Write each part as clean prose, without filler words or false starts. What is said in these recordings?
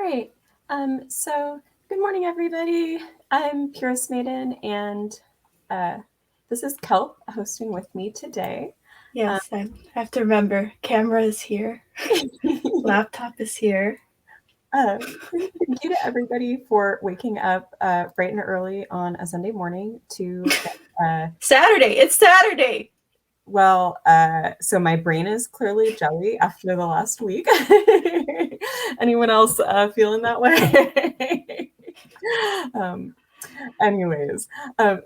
right. So good morning, everybody. I'm Purestmaiden, and this is Kelp hosting with me today. Yes, I have to remember. Camera is here. Laptop is here. Thank you to everybody for waking up bright and early on a Sunday morning to Saturday. It's Saturday. So my brain is clearly jelly after the last week. Anyone else feeling that way? um, Anyways,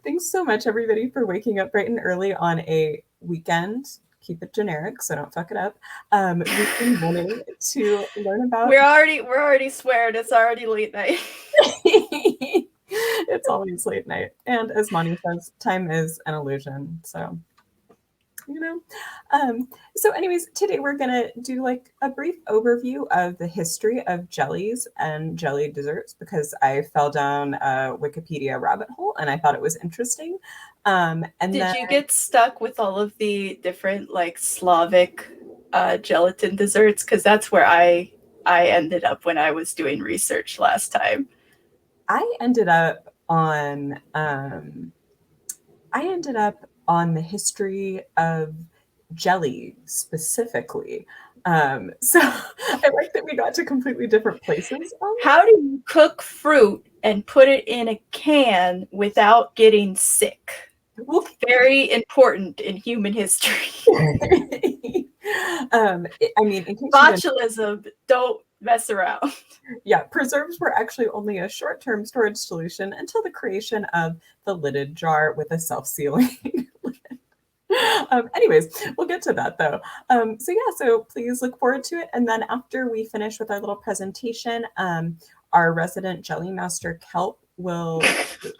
thanks so much, everybody, for waking up bright and early on a weekend. Keep it generic, so don't fuck it up. Weekend morning to learn about. We're already swearing. It's already late night. It's always late night, and as Monty says, time is an illusion. So you know. So anyways, today we're gonna do like a brief overview of the history of jellies and jelly desserts because I fell down a Wikipedia rabbit hole and I thought it was interesting. Did you get stuck with all of the different like Slavic gelatin desserts? Because that's where I ended up when I was doing research last time. I ended up on the history of jelly specifically. So I like that we got to completely different places. How do you cook fruit and put it in a can without getting sick? Well, very important in human history. I mean, in case botulism, don't mess around. Yeah, preserves were actually only a short-term storage solution until the creation of the lidded jar with a self-sealing lid. Anyways, we'll get to that though. So please look forward to it. And then after we finish with our little presentation, our resident jelly master Kelp will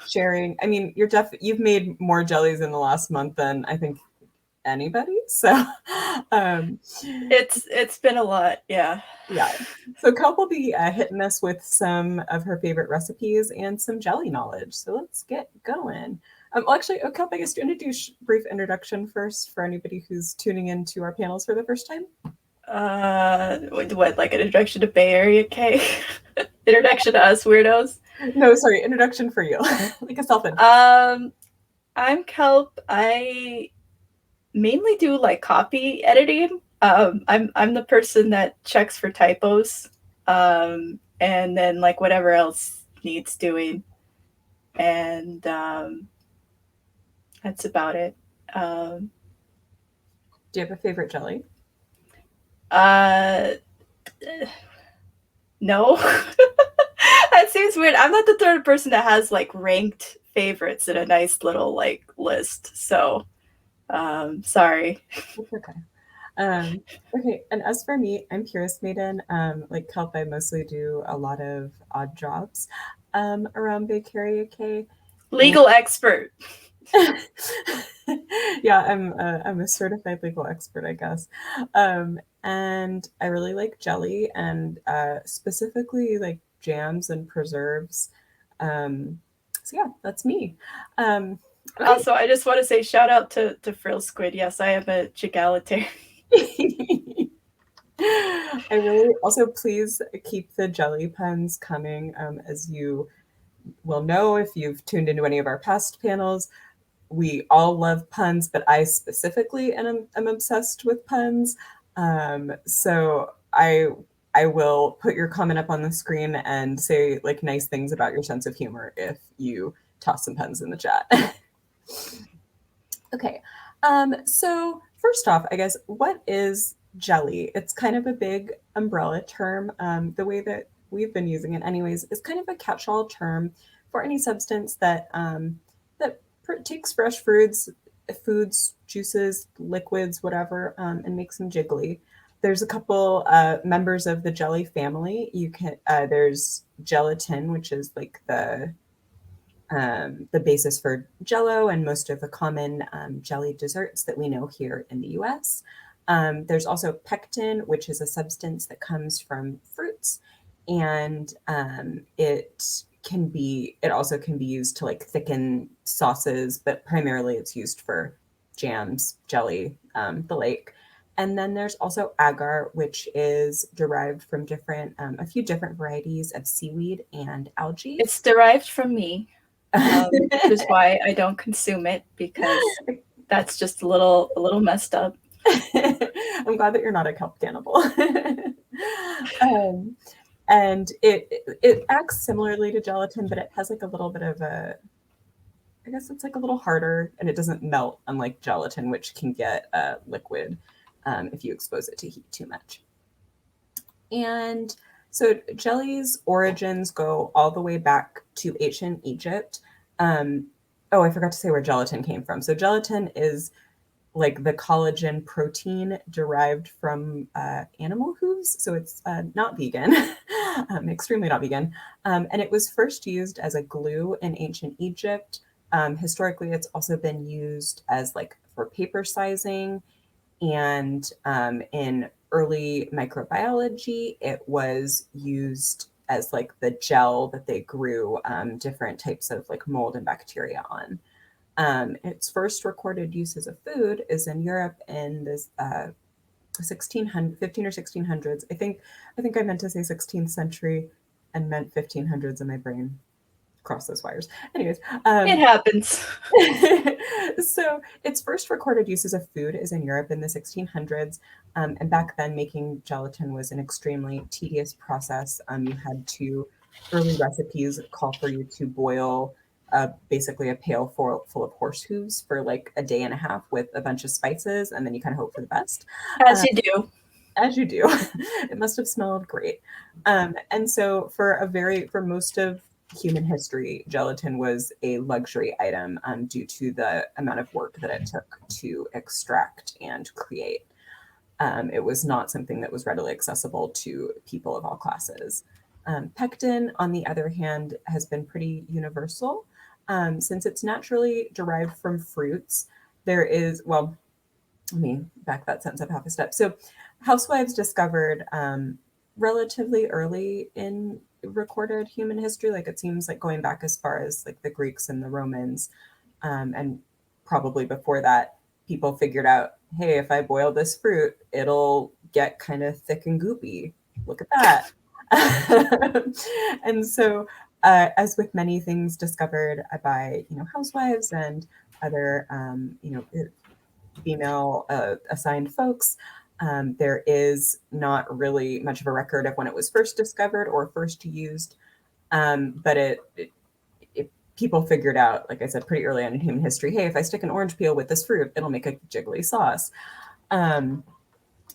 sharing. I mean, you've made more jellies in the last month than I think anybody. So it's been a lot, yeah. So Kelp will be hitting us with some of her favorite recipes and some jelly knowledge. So let's get going. Kelp, I guess do you want to do a brief introduction first for anybody who's tuning into our panels for the first time? What, like an introduction to Bay Area cake? Introduction to us weirdos? No, sorry, introduction for you. Like a self-intro. I'm Kelp. I mainly do like copy editing. I'm the person that checks for typos, and then like whatever else needs doing, and that's about it. Do you have a favorite jelly? No. That seems weird. I'm not the third person that has like ranked favorites in a nice little like list. So, sorry. It's okay. Okay, and as for me, I'm Purestmaiden. Like Kelp, I mostly do a lot of odd jobs around Bay Area. Legal expert. Yeah, I'm a certified legal expert, I guess. And I really like jelly and specifically like jams and preserves. So yeah, that's me. Okay. Also, I just want to say shout out to Frill Squid. Yes, I am a Gelatin. I really also please keep the jelly puns coming. As you will know if you've tuned into any of our past panels, we all love puns, but I specifically am obsessed with puns. So I will put your comment up on the screen and say like nice things about your sense of humor if you toss some puns in the chat. Okay. So first off, I guess, what is jelly? It's kind of a big umbrella term. The way that we've been using it anyways is kind of a catch-all term for any substance that takes fresh foods, juices, liquids, whatever, and makes them jiggly. There's a couple members of the jelly family. There's gelatin, which is like the basis for Jello and most of the common jelly desserts that we know here in the US. There's also pectin, which is a substance that comes from fruits, and it also can be used to like thicken sauces, but primarily it's used for jams, jelly, the like. And then there's also agar, which is derived from a few different varieties of seaweed and algae. It's derived from me, which is why I don't consume it, because that's just a little messed up. I'm glad that you're not a kelp cannibal. um, and it acts similarly to gelatin, but it has like a little bit of I guess it's like a little harder, and it doesn't melt, unlike gelatin, which can get liquid if you expose it to heat too much. And so jelly's origins go all the way back to ancient Egypt. Oh, I forgot to say where gelatin came from. So gelatin is like the collagen protein derived from animal hooves. So it's not vegan, extremely not vegan. And it was first used as a glue in ancient Egypt. Historically, it's also been used as like for paper sizing, and in early microbiology, it was used as like the gel that they grew different types of like mold and bacteria on. Its first recorded use as a food is in Europe in this 1600, 15 or 1600s. I think I meant to say 16th century and meant 1500s in my brain. Cross those wires. Anyways, It happens. so its first recorded use as a food is in Europe in the 1600s. And back then, making gelatin was an extremely tedious process. Early recipes call for you to boil basically a pail full of horse hooves for like a day and a half with a bunch of spices, and then you kind of hope for the best. As Uh, you do. as you do. It must have smelled great. And so for most of human history, gelatin was a luxury item due to the amount of work that it took to extract and create. It was not something that was readily accessible to people of all classes. Pectin, on the other hand, has been pretty universal. Since it's naturally derived from fruits, well, let me back that sentence up half a step. So, housewives discovered relatively early in recorded human history, like it seems like going back as far as like the Greeks and the Romans, and probably before that, people figured out, hey, if I boil this fruit, it'll get kind of thick and goopy. Look at that. And so, as with many things discovered by housewives and other female assigned folks. There is not really much of a record of when it was first discovered or first used, but people figured out, like I said, pretty early on in human history, hey, if I stick an orange peel with this fruit, it'll make a jiggly sauce. And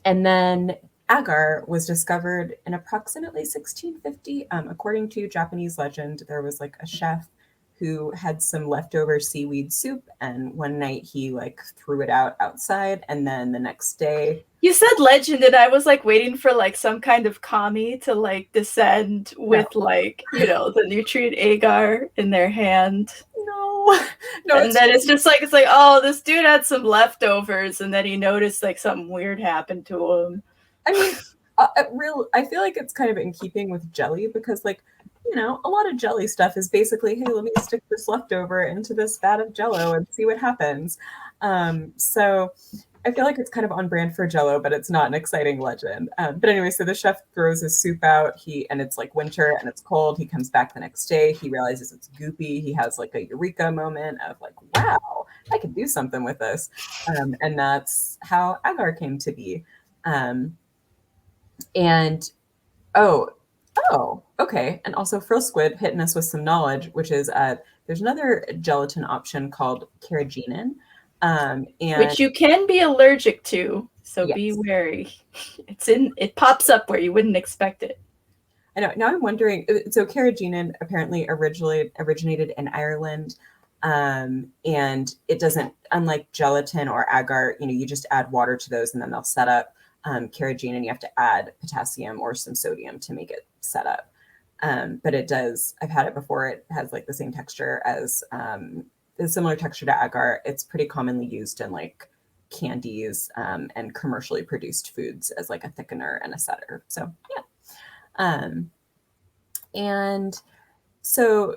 then agar was discovered in approximately 1650. According to Japanese legend, there was like a chef who had some leftover seaweed soup, and one night he like threw it outside, and then the next day You said legend, and I was like waiting for like some kind of kami to like descend no, with like, the nutrient agar in their hand. no, no, And then it's like, oh, this dude had some leftovers, and then he noticed like something weird happened to him. I mean, I feel like it's kind of in keeping with jelly, because like, a lot of jelly stuff is basically, hey, let me stick this leftover into this vat of jello and see what happens. So I feel like it's kind of on brand for jello, but it's not an exciting legend. But anyway, so the chef throws his soup out, and it's like winter and it's cold. He comes back the next day. He realizes it's goopy. He has like a eureka moment of like, wow, I can do something with this. And that's how agar came to be. And oh, okay. And also Frill Squid hitting us with some knowledge, which is there's another gelatin option called carrageenan. And Which you can be allergic to, so be yes, wary. It pops up where you wouldn't expect it. I know. Now I'm wondering. So carrageenan apparently originated in Ireland, and it doesn't, unlike gelatin or agar. You just add water to those, and then they'll set up. Carrageenan, you have to add potassium or some sodium to make it set up. But it does. I've had it before. It has like the same texture as a similar texture to agar. It's pretty commonly used in like candies and commercially produced foods as like a thickener and a setter. So yeah. Um, and so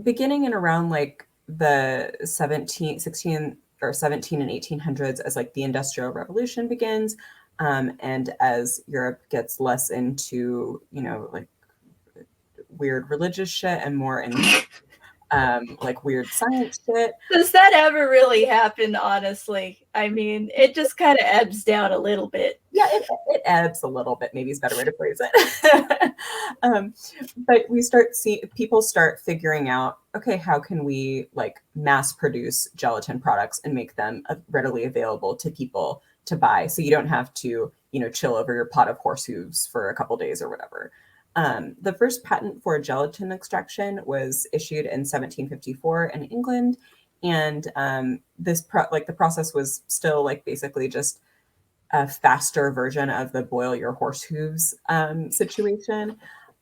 beginning in around like the 16th or 17 and 1800s as like the Industrial Revolution begins, and as Europe gets less into, you know, like weird religious shit and more into like weird science shit. Does that ever really happen, honestly? I mean, it just kind of ebbs down a little bit. Yeah, it ebbs a little bit, maybe is a better way to phrase it. But we start seeing people start figuring out, okay, how can we like mass produce gelatin products and make them readily available to people to buy, so you don't have to, you know, chill over your pot of horse hooves for a couple days or whatever. The first patent for gelatin extraction was issued in 1754 in England, and the process was still like basically just a faster version of the boil your horse hooves situation.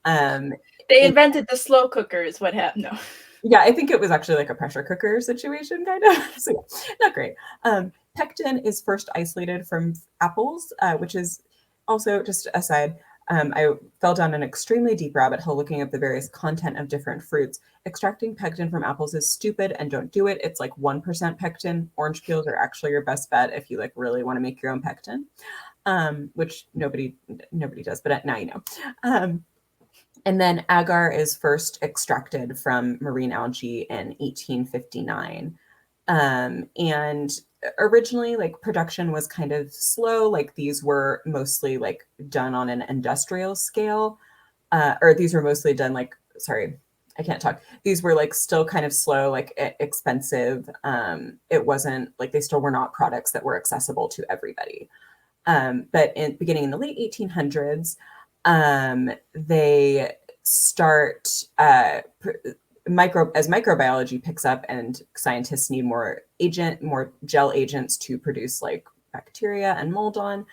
They invented the slow cooker is what happened. No. Yeah, I think it was actually like a pressure cooker situation, kind of. So yeah, not great. Pectin is first isolated from apples, which is also, just aside, I fell down an extremely deep rabbit hole looking at the various content of different fruits. Extracting pectin from apples is stupid, and don't do it. It's like 1% pectin. Orange peels are actually your best bet if you like really want to make your own pectin, which nobody does, but now you know. And then agar is first extracted from marine algae in 1859. And originally, like production was kind of slow. Like these were mostly like done on an industrial scale, or these were mostly done like, sorry, I can't talk. These were like still kind of slow, like expensive. It wasn't like, they still were not products that were accessible to everybody. But beginning in the late 1800s, they start as microbiology picks up and scientists need more gel agents to produce like bacteria and mold on.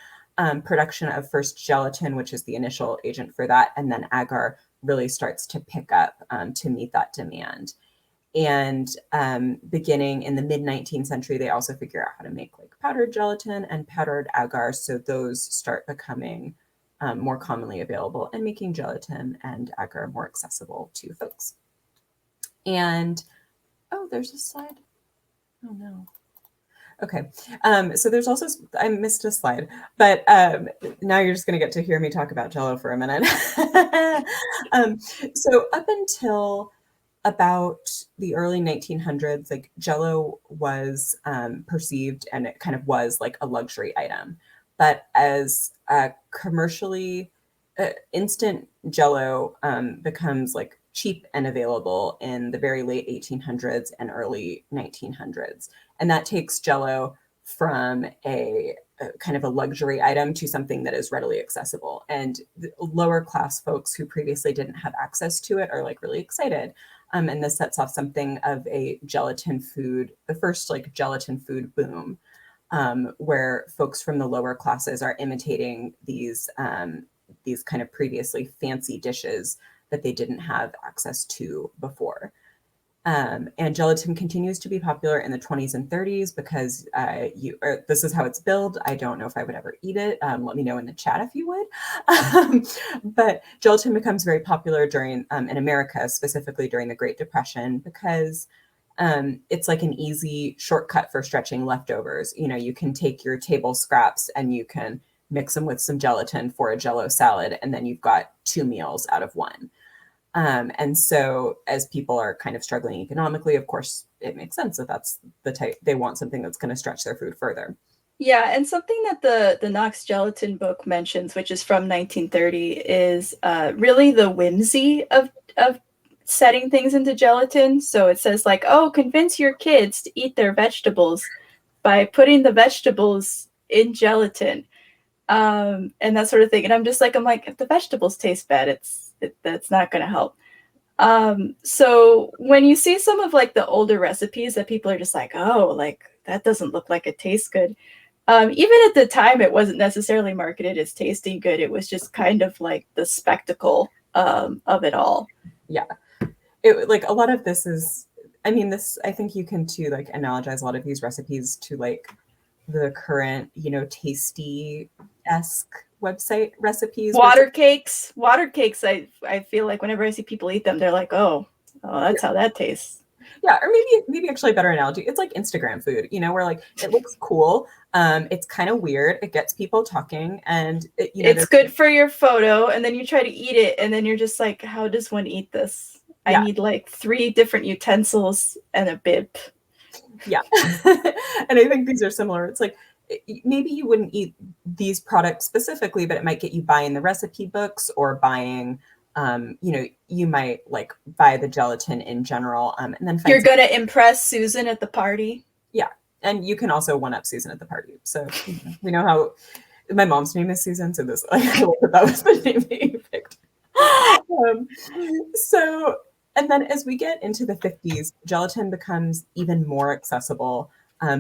Production of first gelatin, which is the initial agent for that, and then agar really starts to pick up to meet that demand. And beginning in the mid 19th century, they also figure out how to make like powdered gelatin and powdered agar. So those start becoming more commonly available and making gelatin and agar more accessible to folks. And oh, there's a slide. Oh no. Okay. So there's also, I missed a slide, but now you're just going to get to hear me talk about Jello for a minute. So up until about the early 1900s, like Jello was perceived, and it kind of was like a luxury item. But as commercially, instant Jello becomes like cheap and available in the very late 1800s and early 1900s. And that takes Jello from a kind of a luxury item to something that is readily accessible. And lower class folks who previously didn't have access to it are like really excited. And this sets off something of a gelatin food, the first like gelatin food boom, where folks from the lower classes are imitating these kind of previously fancy dishes that they didn't have access to before. And gelatin continues to be popular in the 20s and 30s because this is how it's billed. I don't know if I would ever eat it. Let me know in the chat if you would. But gelatin becomes very popular during in America, specifically during the Great Depression, because it's like an easy shortcut for stretching leftovers. You know, you can take your table scraps and you can mix them with some gelatin for a Jello salad, and then you've got 2 meals out of 1. And so as people are kind of struggling economically, of course, it makes sense that that's the type, they want something that's going to stretch their food further. Yeah, and something that the Knox Gelatin book mentions, which is from 1930, is really the whimsy of setting things into gelatin. So it says like, oh, convince your kids to eat their vegetables by putting the vegetables in gelatin, and that sort of thing. And I'm like, if the vegetables taste bad, that's not going to help. So when you see some of like the older recipes that people are just like, oh, like that doesn't look like it tastes good. Even at the time, it wasn't necessarily marketed as tasting good. It was just kind of like the spectacle of it all. Yeah. It like a lot of this is, I mean, this, I think you can too, like analogize a lot of these recipes to like the current, you know, tasty-esque website recipes. Water cakes. I feel like whenever I see people eat them, they're like, oh, that's how that tastes. Yeah, or maybe actually a better analogy. It's like Instagram food, where like it looks cool. It's kind of weird. It gets people talking, and It's there's good for your photo, and then you try to eat it, and then you're just like, how does one eat this? I yeah, need like 3 different utensils and a bib. yeah. And I think these are similar. It's like maybe you wouldn't eat these products specifically, but it might get you buying the recipe books or buying, you might like buy the gelatin in general, and then find You're some. gonna impress Susan at the party. Yeah, and you can also one up Susan at the party. So we know how my mom's name is Susan, so this like that was the name that you picked. Um, so, and then as we get into the 50s, gelatin becomes even more accessible,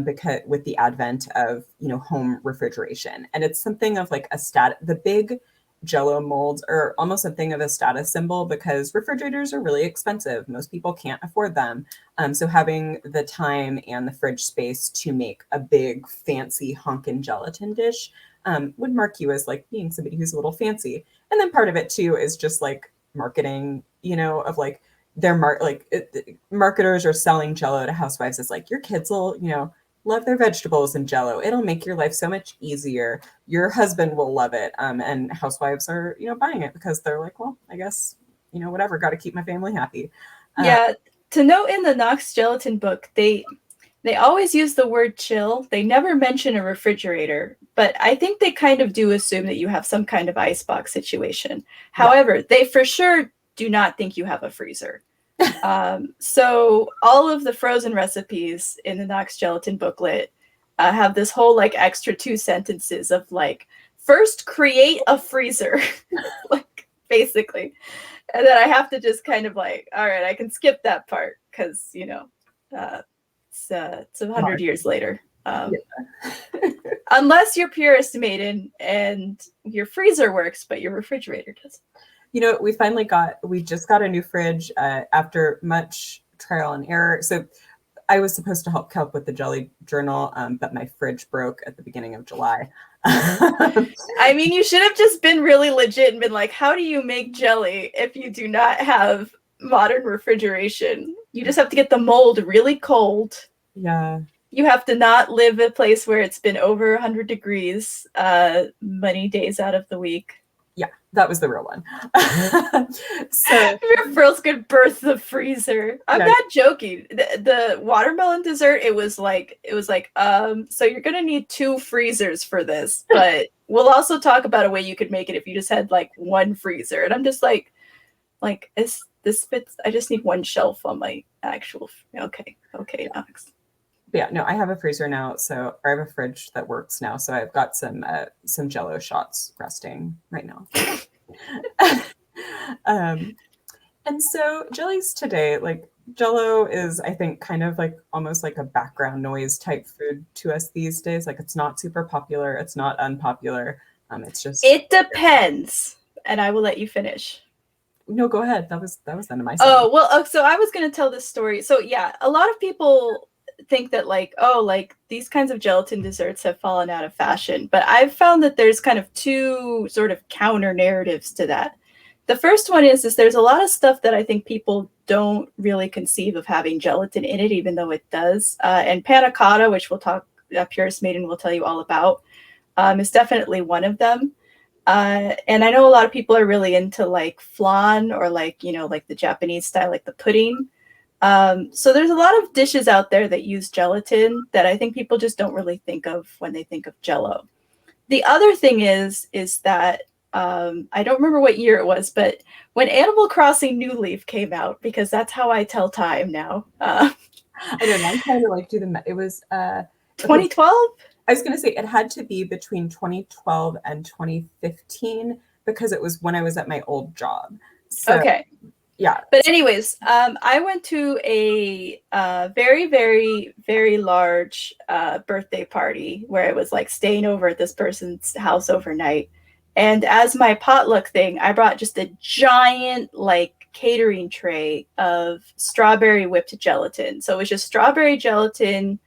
because with the advent of home refrigeration, and it's something of like the big Jello molds are almost something of a status symbol because refrigerators are really expensive. Most people can't afford them. So having the time and the fridge space to make a big fancy honkin' gelatin dish would mark you as like being somebody who's a little fancy. And then part of it too is just like marketing, of like marketers are selling Jello to housewives as like your kids will, love their vegetables and Jello. It'll make your life so much easier. Your husband will love it. And housewives are, buying it because they're like, well, I guess, whatever, got to keep my family happy. Yeah. To note in the Knox Gelatin book, they always use the word chill. They never mention a refrigerator, but I think they kind of do assume that you have some kind of icebox situation. However, they for sure do not think you have a freezer. So all of the frozen recipes in the Knox Gelatin booklet have this whole like extra 2 sentences of like, first create a freezer, like basically. And then I have to just kind of like, all right, I can skip that part because, it's 100 years later. Unless you're Purestmaiden and your freezer works, but your refrigerator doesn't. We just got a new fridge after much trial and error. So I was supposed to help with the jelly journal, but my fridge broke at the beginning of July. I mean, you should have just been really legit and been like, how do you make jelly if you do not have modern refrigeration? You just have to get the mold really cold. Yeah. You have to not live a place where it's been over 100 degrees many days out of the week. Yeah, that was the real one. So your girls could birth the freezer. I'm not joking. The watermelon dessert, it was like, so you're gonna need 2 freezers for this, but we'll also talk about a way you could make it if you just had like 1 freezer. And I'm just like this fits. I just need 1 shelf on my actual. Okay, Knox. Yeah, no, I have a freezer now, so I have a fridge that works now. So I've got some Jello shots resting right now. And so jellies today, like Jello is, I think, kind of like almost like a background noise type food to us these days. Like it's not super popular, it's not unpopular. It depends. And I will let you finish. No, go ahead. That was the end of my sentence. Oh, well, so I was going to tell this story. So yeah, a lot of people think that like, oh, like these kinds of gelatin desserts have fallen out of fashion, but I've found that there's kind of 2 sort of counter narratives to that. The first one is there's a lot of stuff that I think people don't really conceive of having gelatin in it, even though it does. And Panna Cotta, which we'll talk, Purestmaiden will tell you all about, is definitely one of them. And I know a lot of people are really into like flan or like, like the Japanese style, like the pudding. So there's a lot of dishes out there that use gelatin that I think people just don't really think of when they think of Jello. The other thing is that I don't remember what year it was, but when Animal Crossing New Leaf came out, because that's how I tell time now. I don't know. I'm trying to like do the. It was 2012. I was going to say it had to be between 2012 and 2015 because it was when I was at my old job. So, okay. Yeah. But anyways, I went to a very, very, very large birthday party where I was like staying over at this person's house overnight. And as my potluck thing, I brought just a giant like catering tray of strawberry whipped gelatin. So it was just strawberry gelatin,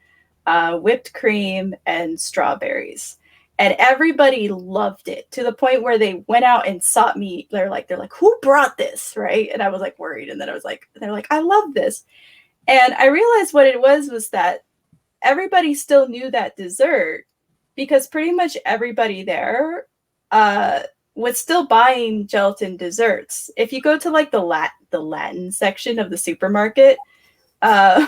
whipped cream, and strawberries. And everybody loved it to the point where they went out and sought me. They're like, who brought this? Right. And I was like worried. And then they're like, I love this. And I realized what it was that everybody still knew that dessert because pretty much everybody there uh, was still buying gelatin desserts. If you go to like the Latin section of the supermarket, uh,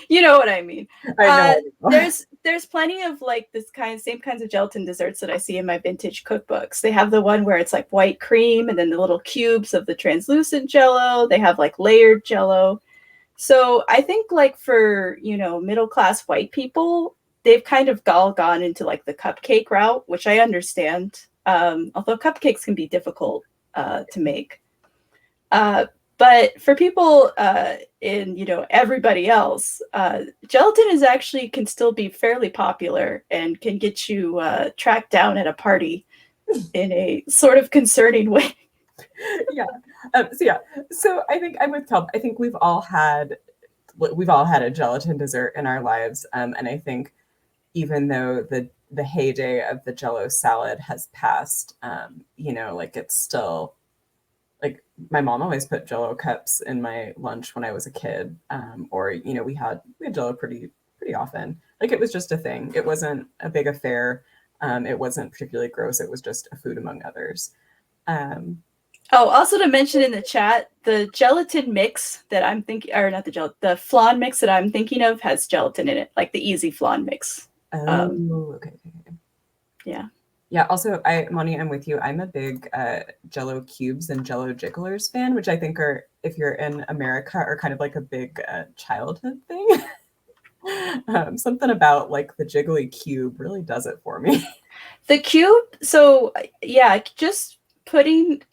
you know what I mean. I Uh, know. there's plenty of like same kinds of gelatin desserts that I see in my vintage cookbooks. They have the one where it's like white cream and then the little cubes of the translucent jello. They have like layered jello. So I think like for, middle class white people, they've kind of all gone into like the cupcake route, which I understand. Although cupcakes can be difficult to make. Uh, but for people in, everybody else, gelatin is actually can still be fairly popular and can get you tracked down at a party in a sort of concerning way. Yeah. So I think I'm with Kelp. I think we've all had a gelatin dessert in our lives, and I think even though the heyday of the Jello salad has passed, like it's still like my mom always put Jello cups in my lunch when I was a kid, or we had Jello pretty often. Like it was just a thing. It wasn't a big affair. It wasn't particularly gross. It was just a food among others. Um, Oh, also to mention in the chat, the gelatin mix that I'm thinking, or not the flan mix that I'm thinking of has gelatin in it, like the easy flan mix. okay. Yeah. Yeah. Also, Moni, I'm with you. I'm a big Jello cubes and Jello jigglers fan, which I think are, if you're in America, are kind of like a big childhood thing. Something about like the jiggly cube really does it for me. The cube, so yeah, just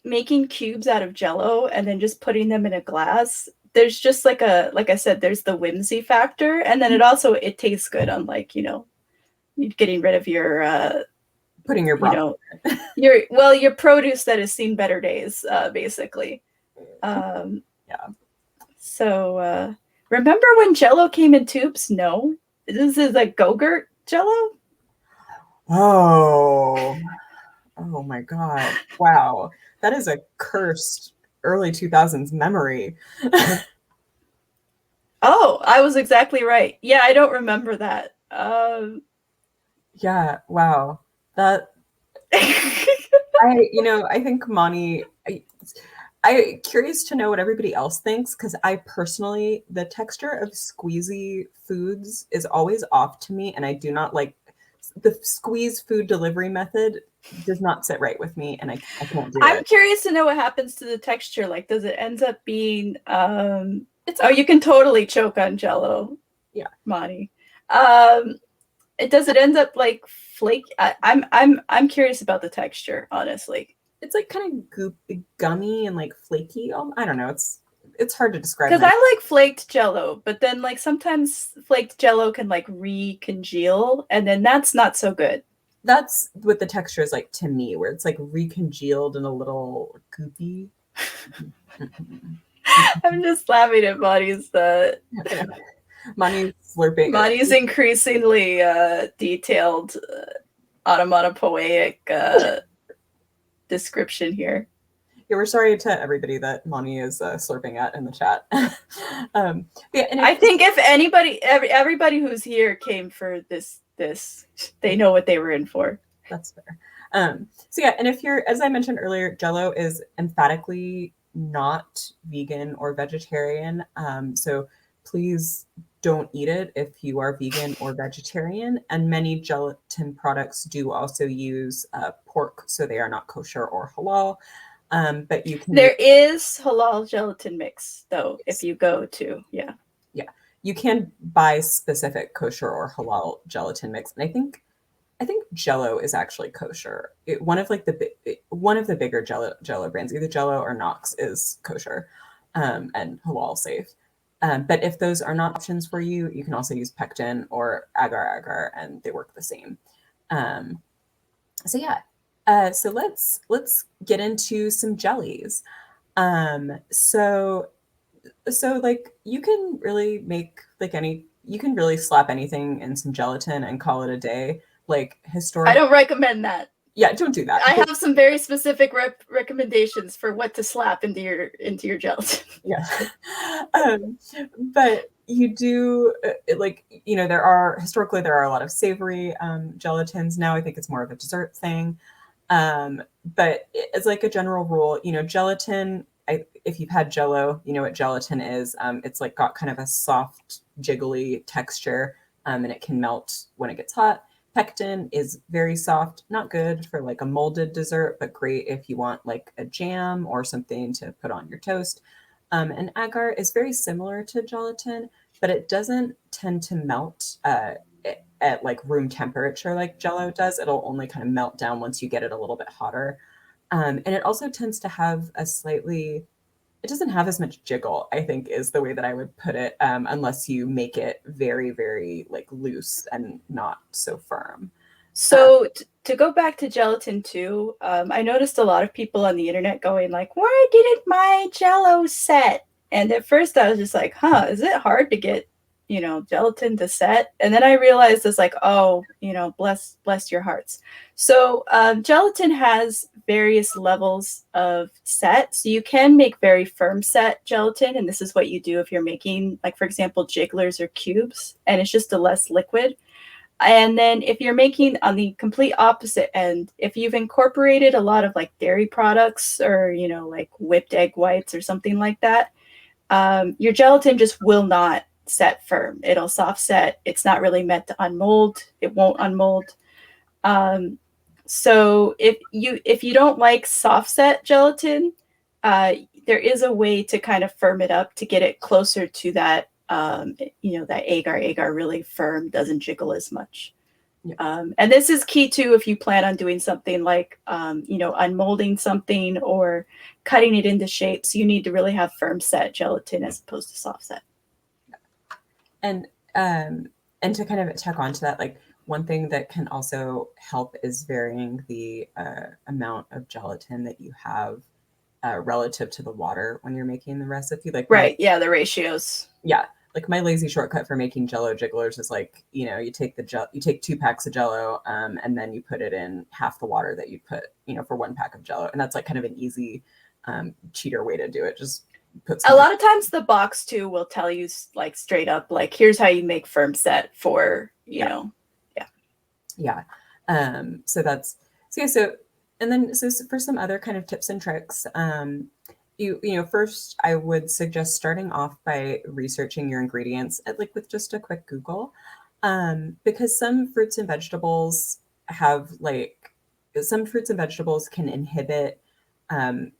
making cubes out of jello and then just putting them in a glass. There's just like I said, there's the whimsy factor, and then it tastes good, unlike, getting rid of your Putting your broth. your produce that has seen better days, basically. Yeah. So remember when jello came in tubes? No. This is like Go-Gurt jello? Oh. Oh my God. Wow. That is a cursed early 2000s memory. Oh, I was exactly right. Yeah, I don't remember that. Yeah, wow. That I think Moni, I curious to know what everybody else thinks because I personally, the texture of squeezy foods is always off to me, and I do not like the squeeze food delivery method does not sit right with me, and I can't do I'm it. curious to know what happens to the texture. Like, does it end up being you can totally choke on jello, Yeah. Monty. Does it end up like flake? I'm curious about the texture, honestly. It's like kind of gummy and like flaky. I don't know. It's hard to describe. Because I like flaked jello, but then like sometimes flaked jello can like recongeal, and then that's not so good. That's what the texture is like to me, where it's like recongealed and a little goopy. I'm just laughing at Monty's Money's slurping. Monty's increasingly detailed onomatopoeic description here. Yeah, we're sorry to everybody that Moni is slurping at in the chat. I think if everybody who's here came for this, they know what they were in for. That's fair. So yeah, and if you're, as I mentioned earlier, Jello is emphatically not vegan or vegetarian. So please don't eat it if you are vegan or vegetarian. And many gelatin products do also use pork, so they are not kosher or halal. But you can. There is halal gelatin mix, though, if you go to, yeah. Yeah, you can buy specific kosher or halal gelatin mix, and I think Jello is actually kosher. One of the bigger Jello brands, either Jello or Knox, is kosher and halal safe. But if those are not options for you, you can also use pectin or agar agar, and they work the same. So yeah, so let's get into some jellies. So like you can really make like you can really slap anything in some gelatin and call it a day. Like I don't recommend that. Yeah, don't do that. I have some very specific recommendations for what to slap into your gelatin. Yeah. But you do like, there are historically there are a lot of savory gelatins. Now I think it's more of a dessert thing. But it's like a general rule, gelatin. If you've had Jello, you know what gelatin is. It's like got kind of a soft, jiggly texture, and it can melt when it gets hot. Pectin is very soft, not good for like a molded dessert, but great if you want like a jam or something to put on your toast. And agar is very similar to gelatin, but it doesn't tend to melt at like room temperature like Jello does. It'll only kind of melt down once you get it a little bit hotter. And it also tends to have it doesn't have as much jiggle, I think is the way that I would put it, unless you make it very, very like loose and not so firm. So to go back to gelatin too, I noticed a lot of people on the internet going like, "Why didn't my Jello set?" And at first I was just like, "Huh, is it hard to get, gelatin to set?" And then I realized it's like, "Oh, bless your hearts." So gelatin has various levels of set, so you can make very firm set gelatin, and this is what you do if you're making, like for example, jigglers or cubes, and it's just a less liquid. And then if you're making on the complete opposite end, if you've incorporated a lot of like dairy products or, like whipped egg whites or something like that, your gelatin just will not set firm. It'll soft set. It's not really meant to unmold. It won't unmold. So if you don't like soft set gelatin, there is a way to kind of firm it up to get it closer to that that agar really firm, doesn't jiggle as much. Yeah. And this is key too if you plan on doing something like, unmolding something or cutting it into shapes. You need to really have firm set gelatin as opposed to soft set. And and to kind of tack on to that, like one thing that can also help is varying the amount of gelatin that you have relative to the water when you're making the recipe. Like right, yeah, the ratios. Yeah, like my lazy shortcut for making Jello jigglers is like, you take 2 packs of Jello, and then you put it in half the water that you put, for 1 pack of Jello, and that's like kind of an easy cheater way to do it. Just put a lot of times the box too will tell you like straight up, like here's how you make firm set for yeah. So that's so yeah. So and then so for some other kind of tips and tricks, first I would suggest starting off by researching your ingredients like with just a quick Google, because some fruits and vegetables can inhibit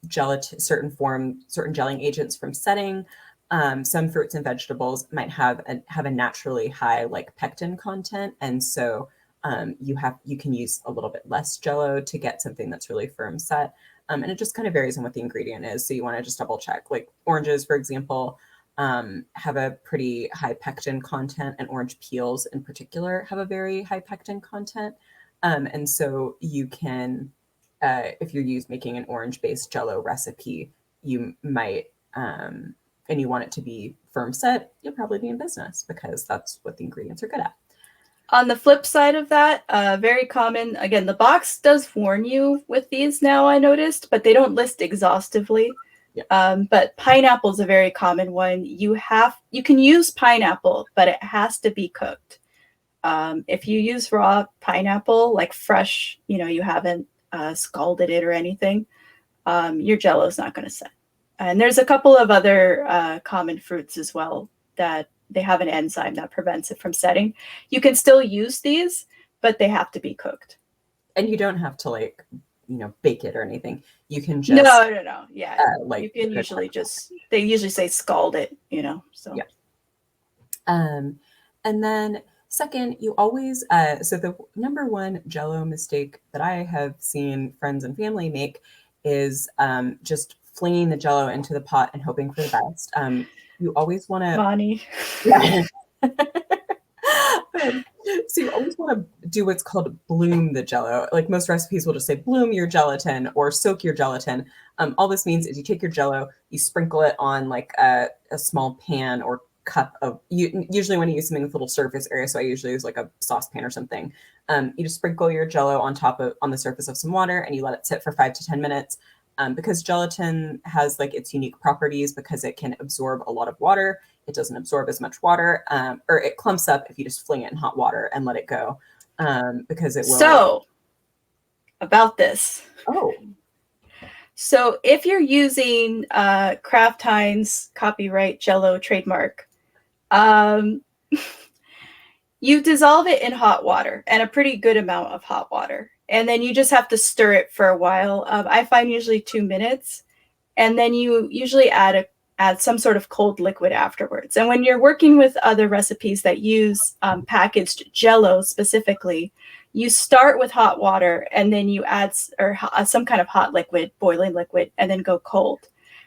gelatin, certain gelling agents from setting. Some fruits and vegetables might have a naturally high like pectin content, and so you can use a little bit less Jello to get something that's really firm set. And it just kind of varies on what the ingredient is. So you want to just double check. Like oranges, for example, have a pretty high pectin content, and orange peels in particular have a very high pectin content. And so you can, if you're making an orange-based Jello recipe, you might, and you want it to be firm set, you'll probably be in business because that's what the ingredients are good at. On the flip side of that, very common, again, the box does warn you with these now, I noticed, but they don't list exhaustively. Yeah. But pineapple is a very common one. You can use pineapple, but it has to be cooked. If you use raw pineapple, like fresh, you haven't scalded it or anything, your Jello is not going to set. And there's a couple of other common fruits as well that they have an enzyme that prevents it from setting. You can still use these, but they have to be cooked. And you don't have to bake it or anything. You can just no. Yeah, you can they usually say scald it, so. Yeah. And then second, you always so the number one Jello mistake that I have seen friends and family make is just flinging the Jello into the pot and hoping for the best. You always want to Bonnie. Yeah. So you always want to do what's called bloom the Jello. Like most recipes will just say bloom your gelatin or soak your gelatin. All this means is you take your Jello, you sprinkle it on like a small pan or cup of, usually when you use something with a little surface area, so I usually use like a saucepan or something. You just sprinkle your Jello on the surface of some water, and you let it sit for 5 to 10 minutes. Because gelatin has like its unique properties because it can absorb a lot of water. it doesn't absorb as much water, or it clumps up if you just fling it in hot water and let it go, because it will. So, about this. Oh, So, if you're using Kraft Heinz copyright Jello trademark, um, you dissolve it in hot water and a pretty good amount of hot water. And then you just have to stir it for a while. I find usually 2 minutes. And then you usually add some sort of cold liquid afterwards. And when you're working with other recipes that use packaged Jello specifically, you start with hot water and then you add some kind of hot liquid, boiling liquid, and then go cold.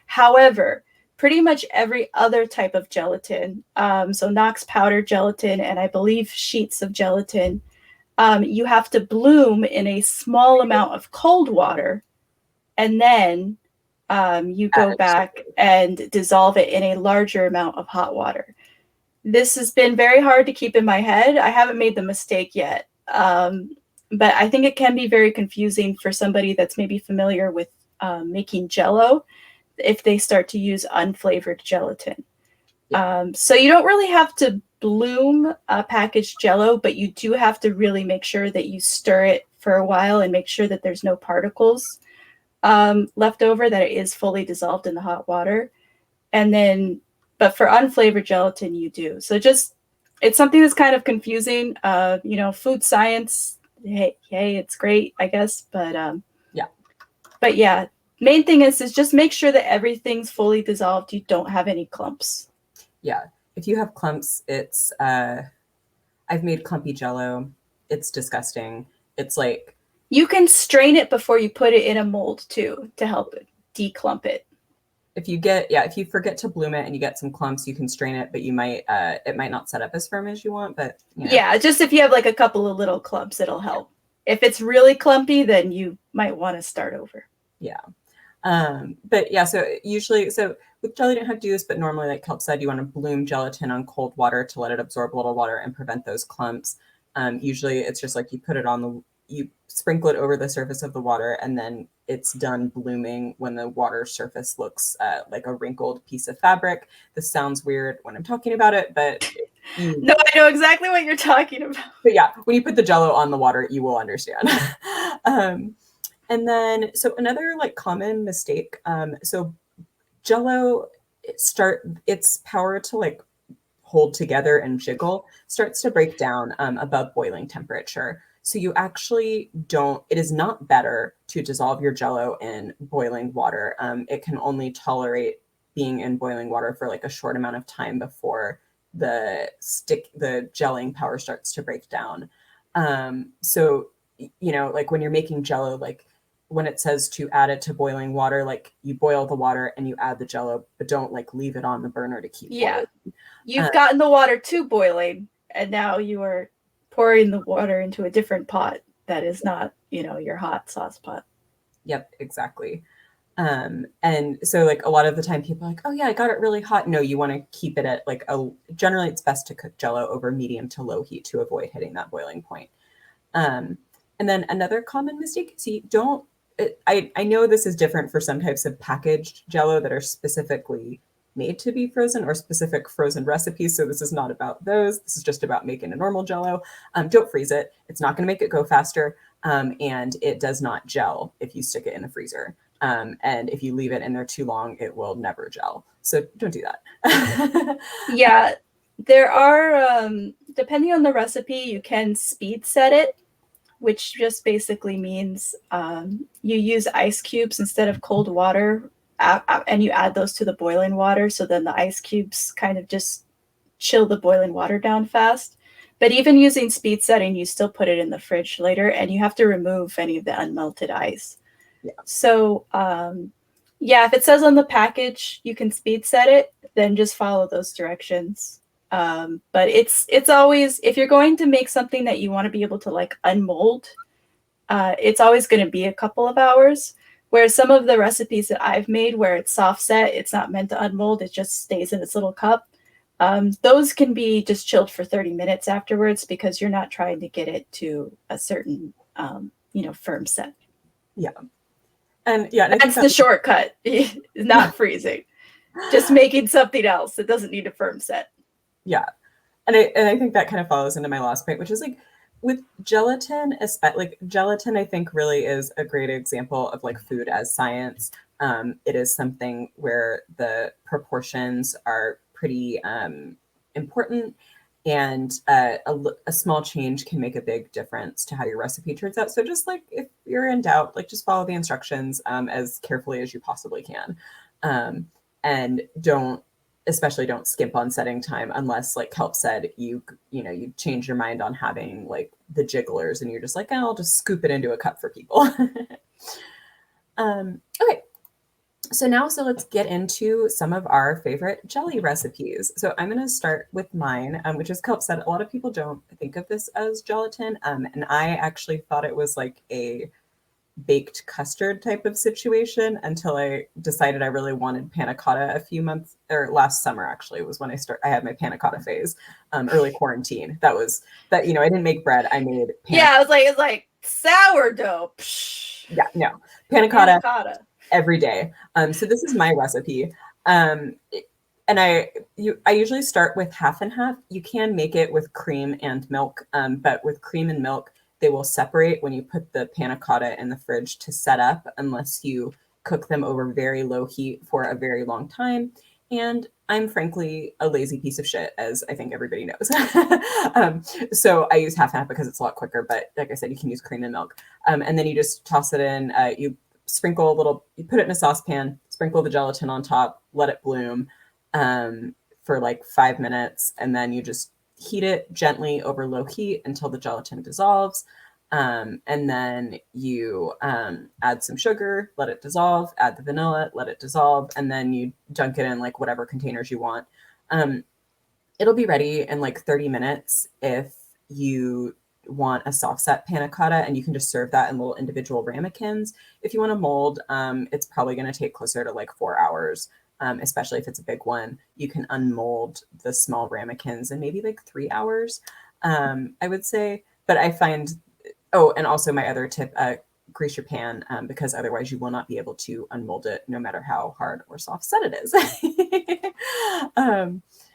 However, pretty much every other type of gelatin, so Knox powdered gelatin and I believe sheets of gelatin, you have to bloom in a small amount of cold water, and then you go back and dissolve it in a larger amount of hot water. This has been very hard to keep in my head. I haven't made the mistake yet, but I think it can be very confusing for somebody that's maybe familiar with making Jello if they start to use unflavored gelatin. Yeah. So you don't really have to bloom packaged Jello, but you do have to really make sure that you stir it for a while and make sure that there's no particles left over, that it is fully dissolved in the hot water. And then, but for unflavored gelatin, you do. So just, it's something that's kind of confusing. Food science, hey, it's great, I guess. But yeah, main thing is just make sure that everything's fully dissolved. You don't have any clumps. Yeah. If you have clumps, it's, I've made clumpy Jello. It's disgusting. It's like, you can strain it before you put it in a mold too, to help declump it. If you forget to bloom it and you get some clumps, you can strain it, but it might not set up as firm as you want, but yeah, just if you have like a couple of little clumps, it'll help. If it's really clumpy, then you might want to start over. Yeah. But yeah, so with jelly, you don't have to do this, but normally, like Kelp said, you want to bloom gelatin on cold water to let it absorb a little water and prevent those clumps. Usually it's just like you sprinkle it over the surface of the water, and then it's done blooming when the water surface looks like a wrinkled piece of fabric. This sounds weird when I'm talking about it, but no, I know exactly what you're talking about. But yeah, when you put the Jello on the water, you will understand. And then, so another like common mistake. So Jello its power to like hold together and jiggle starts to break down above boiling temperature. So you actually it is not better to dissolve your Jello in boiling water. It can only tolerate being in boiling water for like a short amount of time before the gelling power starts to break down. So, like when you're making Jello, like when it says to add it to boiling water, like you boil the water and you add the Jello, but don't like leave it on the burner to keep boiling. You've gotten the water to boiling, and now you are pouring the water into a different pot that is not, your hot sauce pot. Yep, exactly. And so like a lot of the time people are like, oh yeah, I got it really hot. No, you want to keep it at like generally it's best to cook Jello over medium to low heat to avoid hitting that boiling point. And then another common mistake is I know this is different for some types of packaged Jello that are specifically made to be frozen or specific frozen recipes. So this is not about those. This is just about making a normal Jello. Don't freeze it. It's not going to make it go faster. And it does not gel if you stick it in the freezer. And if you leave it in there too long, it will never gel. So don't do that. Yeah, there are, depending on the recipe, you can speed set it, which just basically means you use ice cubes instead of cold water, and you add those to the boiling water. So then the ice cubes kind of just chill the boiling water down fast. But even using speed setting, you still put it in the fridge later, and you have to remove any of the unmelted ice. Yeah. So, if it says on the package you can speed set it, then just follow those directions. But it's always, if you're going to make something that you want to be able to like unmold, it's always going to be a couple of hours. Whereas some of the recipes that I've made where it's soft set, it's not meant to unmold, it just stays in its little cup. Those can be just chilled for 30 minutes afterwards because you're not trying to get it to a certain, firm set. Yeah. And yeah, that's the shortcut, not freezing. Just making something else that doesn't need a firm set. Yeah. And I think that kind of follows into my last point, which is like with gelatin, especially like gelatin, I think really is a great example of like food as science. It is something where the proportions are pretty important, and a small change can make a big difference to how your recipe turns out. So just like if you're in doubt, like just follow the instructions as carefully as you possibly can, and especially don't skimp on setting time unless, like Kelp said, you change your mind on having like the jigglers and you're just like, oh, I'll just scoop it into a cup for people. Okay, so let's get into some of our favorite jelly recipes. So I'm going to start with mine, which is Kelp said. A lot of people don't think of this as gelatin, and I actually thought it was like a baked custard type of situation until I decided I really wanted panna cotta a few months, or last summer actually was when I had my panna cotta phase, early quarantine. That was that, I didn't make bread. I made panna. Yeah, it's like sourdough. Psh. Yeah, no, panna Panna cotta cotta. every day. So this is my recipe. Um, and I usually start with half and half. You can make it with cream and milk, but with cream and milk, they will separate when you put the panna cotta in the fridge to set up, unless you cook them over very low heat for a very long time. And I'm frankly a lazy piece of shit, as I think everybody knows. So I use half and half because it's a lot quicker. But like I said, you can use cream and milk. And then you just toss it in. You sprinkle a little, you put it in a saucepan, sprinkle the gelatin on top, let it bloom for like 5 minutes, and then you just heat it gently over low heat until the gelatin dissolves. And then you add some sugar, let it dissolve, add the vanilla, let it dissolve, and then you dunk it in like whatever containers you want. It'll be ready in like 30 minutes if you want a soft set panna cotta, and you can just serve that in little individual ramekins. If you want to mold, it's probably going to take closer to like 4 hours, especially if it's a big one. You can unmold the small ramekins in maybe like 3 hours, I would say. But I find, oh, and also my other tip, grease your pan, because otherwise you will not be able to unmold it no matter how hard or soft set it is.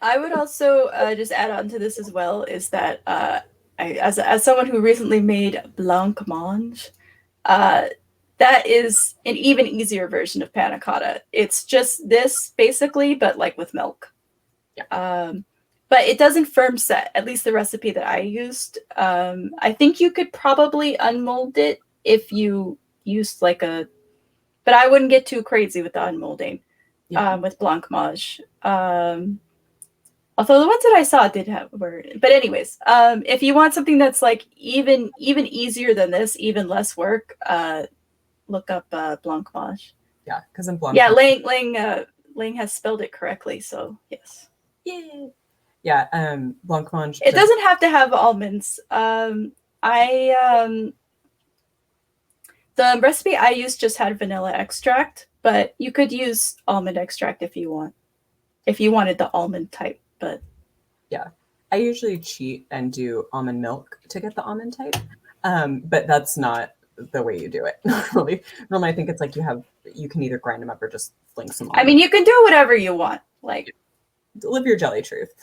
I would also just add on to this as well is that as someone who recently made blancmange, that is an even easier version of panna cotta. It's just this basically, but like with milk. Yeah. But it doesn't firm set, at least the recipe that I used. I think you could probably unmold it if you used like but I wouldn't get too crazy with the unmolding with blancmange. Although the ones that I saw were, but anyways, if you want something that's like even easier than this, even less work, look up blancmange. Yeah, because in blancmange. Yeah, Lang has spelled it correctly, so yes. Yay. Yeah, blancmange. It doesn't have to have almonds. The recipe I used just had vanilla extract, but you could use almond extract if you wanted the almond type. But yeah, I usually cheat and do almond milk to get the almond type, but that's not the way you do it. Normally, I think it's like you can either grind them up or just fling some. I mean, you can do whatever you want. Like, live your jelly truth.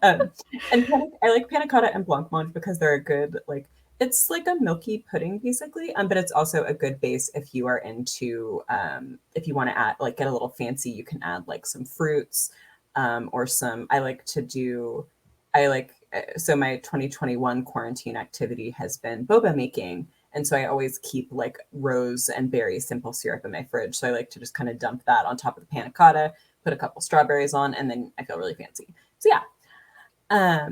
And I like panna cotta and blancmange because they're a good, like, it's like a milky pudding basically, but it's also a good base if you are into if you want to add, like, get a little fancy, you can add like some fruits, or some. So my 2021 quarantine activity has been boba making, and so I always keep like rose and berry simple syrup in my fridge. So I like to just kind of dump that on top of the panna cotta, put a couple strawberries on, and then I feel really fancy. So yeah.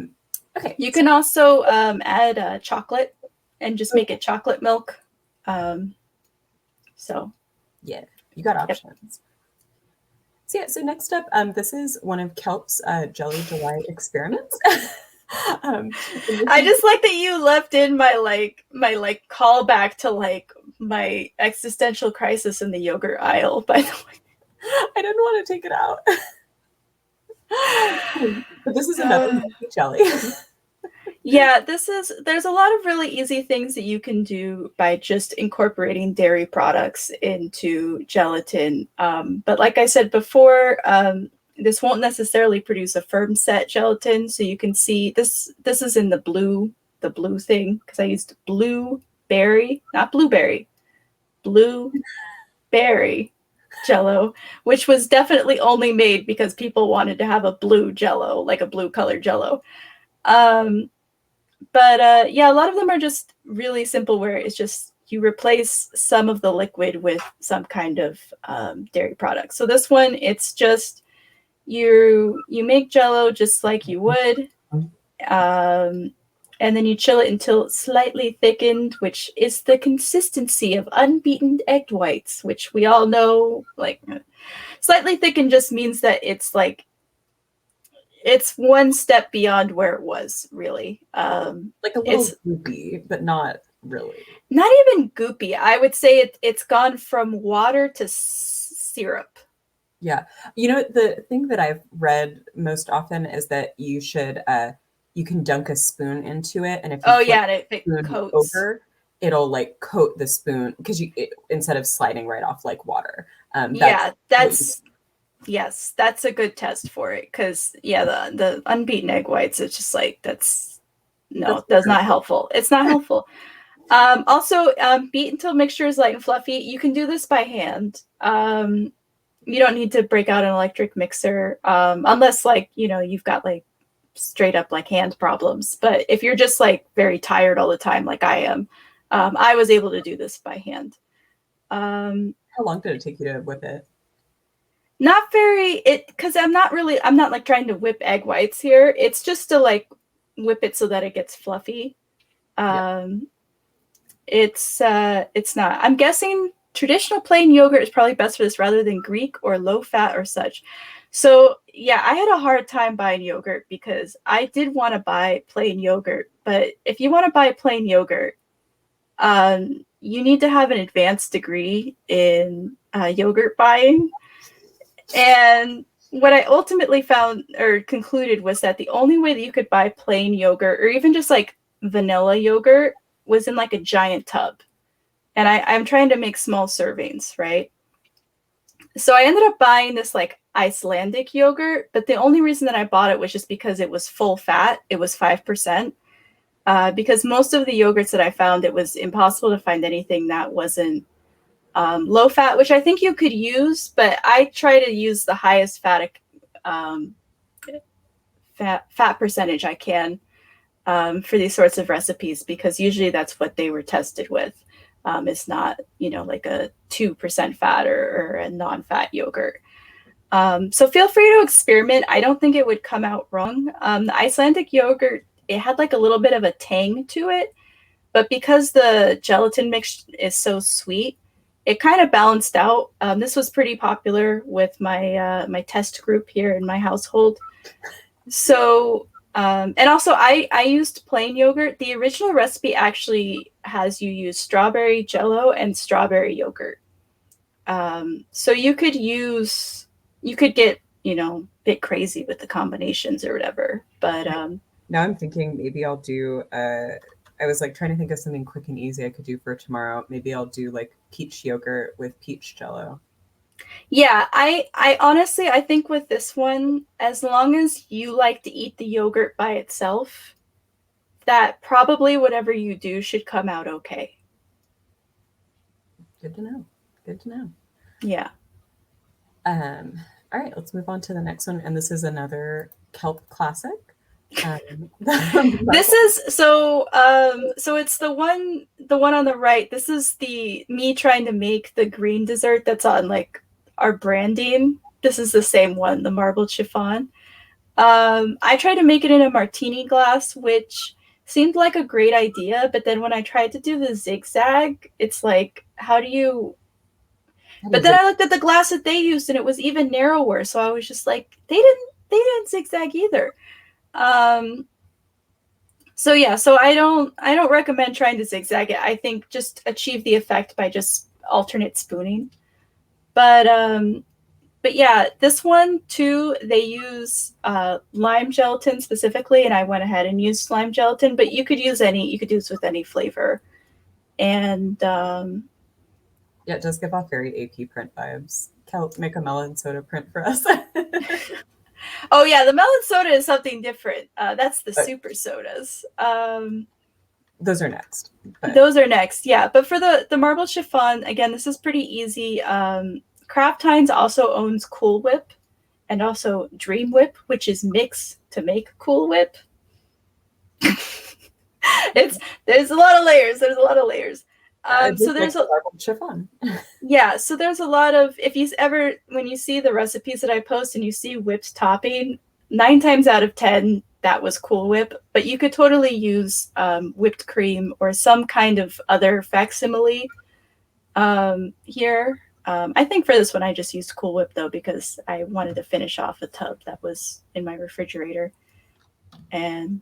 Okay. You can also add chocolate and just make it chocolate milk. So yeah, you got options. Yep. So next up, this is one of Kelp's jelly delight experiments. I just like that you left in my callback to like my existential crisis in the yogurt aisle. By the way, I didn't want to take it out. But this is another jelly. Yeah, there's a lot of really easy things that you can do by just incorporating dairy products into gelatin. But like I said before, this won't necessarily produce a firm set gelatin. So you can see this is in the blue thing, because I used blueberry, not blueberry, blueberry jello, which was definitely only made because people wanted to have a blue jello, like a blue colored jello. Um, but yeah, a lot of them are just really simple, where it's just you replace some of the liquid with some kind of dairy product. So this one, it's just you make jello just like you would, um, and then you chill it until it's slightly thickened, which is the consistency of unbeaten egg whites, which we all know. Like slightly thickened just means that it's like it's one step beyond where it was really. Like a little It's goopy, but not really. not even goopy. I would say it's gone from water to syrup. Yeah. The thing that I've read most often is that you can dunk a spoon into it, and if you Oh flip yeah, and it the spoon coats. over, it'll like coat the spoon because instead of sliding right off like water. That's Yeah, what you that's yes, that's a good test for it, because yeah, the unbeaten egg whites, it's just like that's that's no, the that's not purpose. helpful. It's not helpful. Also, beat until mixture is light and fluffy. You can do this by hand. You don't need to break out an electric mixer, unless like you've got like straight up like hand problems. But if you're just like very tired all the time, like I am, I was able to do this by hand. Um, How long did it take you to whip it? Not very it because I'm not like trying to whip egg whites here. It's just to like whip it so that it gets fluffy. Yeah. Um, it's not. I'm guessing traditional plain yogurt is probably best for this rather than Greek or low fat or such. So yeah, I had a hard time buying yogurt because I did want to buy plain yogurt, but if you want to buy plain yogurt, you need to have an advanced degree in yogurt buying. And what I ultimately found or concluded was that the only way that you could buy plain yogurt or even just like vanilla yogurt was in like a giant tub. And I'm trying to make small servings, right? So I ended up buying this like Icelandic yogurt, but the only reason that I bought it was just because it was full fat. It was 5%. Because most of the yogurts that I found, it was impossible to find anything that wasn't low fat, which I think you could use, but I try to use the highest um, fat percentage I can for these sorts of recipes, because usually that's what they were tested with. It's not, like a 2% fat or a non-fat yogurt. So feel free to experiment. I don't think it would come out wrong. The Icelandic yogurt, it had like a little bit of a tang to it, but because the gelatin mix is so sweet, it kind of balanced out. This was pretty popular with my test group here in my household. So, and also I used plain yogurt. The original recipe actually has you use strawberry jello and strawberry yogurt. So you could get, a bit crazy with the combinations or whatever. But Now I'm thinking maybe I'll do I was like trying to think of something quick and easy I could do for tomorrow. Maybe I'll do like peach yogurt with peach jello. yeah, I honestly I think with this one, as long as you like to eat the yogurt by itself, that probably whatever you do should come out okay. Good to know. Good to know. Yeah. All right, let's move on to the next one. And this is another kelp classic. This is so it's the one on the right. This is the me trying to make the green dessert that's on like our branding. This is the same one, the marble chiffon. I tried to make it in a martini glass, which seemed like a great idea, but then when I tried to do the zigzag, it's like, how do you? How But does then it? I looked at the glass that they used, and it was even narrower. So I was just like, they didn't zigzag either. Um, so yeah, so I don't recommend trying to zigzag it. I think just achieve the effect by just alternate spooning. But but yeah, this one too, they use lime gelatin specifically, and I went ahead and used lime gelatin, but you could use this with any flavor. And Yeah, it does give off very AP print vibes. Kelp, make a melon soda print for us. oh yeah, the melon soda is something different. That's the But super sodas. those are next. But Those are next, yeah. But for the marble chiffon, again, this is pretty easy. Kraft Heinz also owns Cool Whip and also Dream Whip, which is mixed to make Cool Whip. it's there's a lot of layers. There's a lot of layers. So there's a chiffon. yeah. So there's a lot of if you ever when you see the recipes that I post and you see whipped topping, 9 times out of 10 that was Cool Whip. But you could totally use whipped cream or some kind of other facsimile here. I think for this one I just used Cool Whip though because I wanted to finish off a tub that was in my refrigerator, and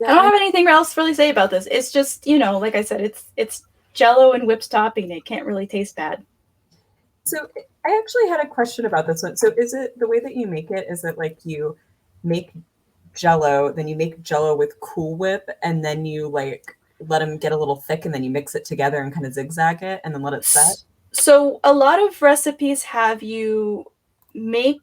I don't have anything else to really say about this. It's just, like I said, it's Jello and whipped topping. It can't really taste bad. So I actually had a question about this one. So is it the way that you make it? Is it like you make Jello, then you make Jello with Cool Whip, and then you like let them get a little thick, and then you mix it together and kind of zigzag it, and then let it set? So a lot of recipes have you make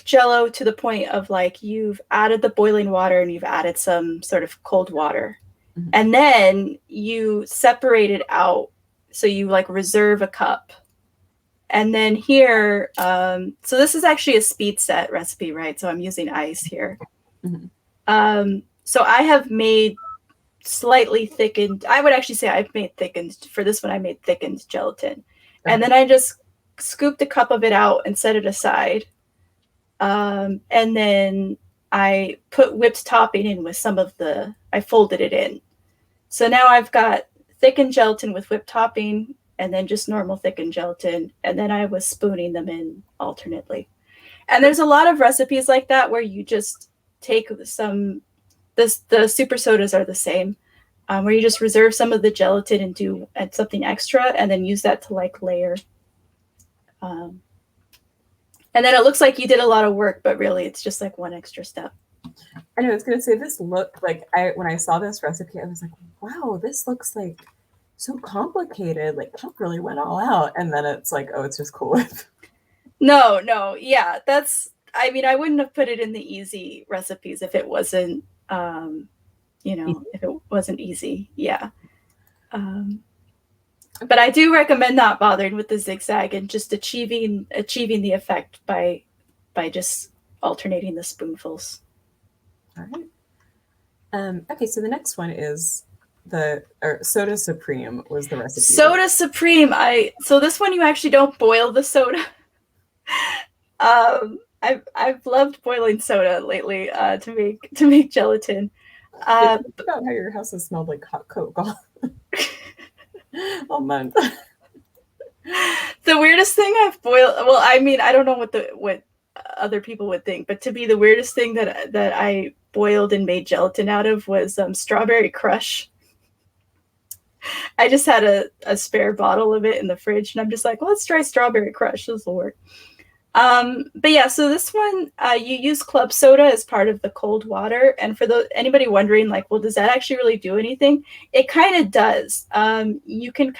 Jello to the point of like you've added the boiling water and you've added some sort of cold water, and then you separate it out. So you like reserve a cup. And then here, so this is actually a speed set recipe, right? So I'm using ice here. So I have made slightly thickened, I would actually say I've made thickened, for this one I made thickened gelatin. And then I just scooped a cup of it out and set it aside. And then I put whipped topping in with I folded it in. So now I've got thickened gelatin with whipped topping, and then just normal thickened gelatin, and then I was spooning them in alternately. And there's a lot of recipes like that where you just take the super sodas are the same, where you just reserve some of the gelatin and add something extra, and then use that to like layer. And then it looks like you did a lot of work, but really it's just like one extra step. And I was going to say, this looked like, when I saw this recipe, I was like, wow, this looks like so complicated. Like, Kelp really went all out. And then it's like, oh, it's just Cool Whip. No. Yeah, I wouldn't have put it in the easy recipes if it wasn't, if it wasn't easy. Yeah. But I do recommend not bothering with the zigzag and just achieving the effect by just alternating the spoonfuls. All right. Okay, so the next one is Soda Supreme was the recipe. Soda Supreme. So this one you actually don't boil the soda. I've loved boiling soda lately to make gelatin. Think about how your house has smelled like hot Coke all month. The weirdest thing I've boiled. Well, I don't know what other people would think, but to be the weirdest thing that I boiled and made gelatin out of was Strawberry Crush. I just had a spare bottle of it in the fridge, and I'm just like, well, let's try Strawberry Crush. This will work. But yeah, so this one, you use club soda as part of the cold water. And for anybody wondering, like, well, does that actually really do anything? It kind of does. You can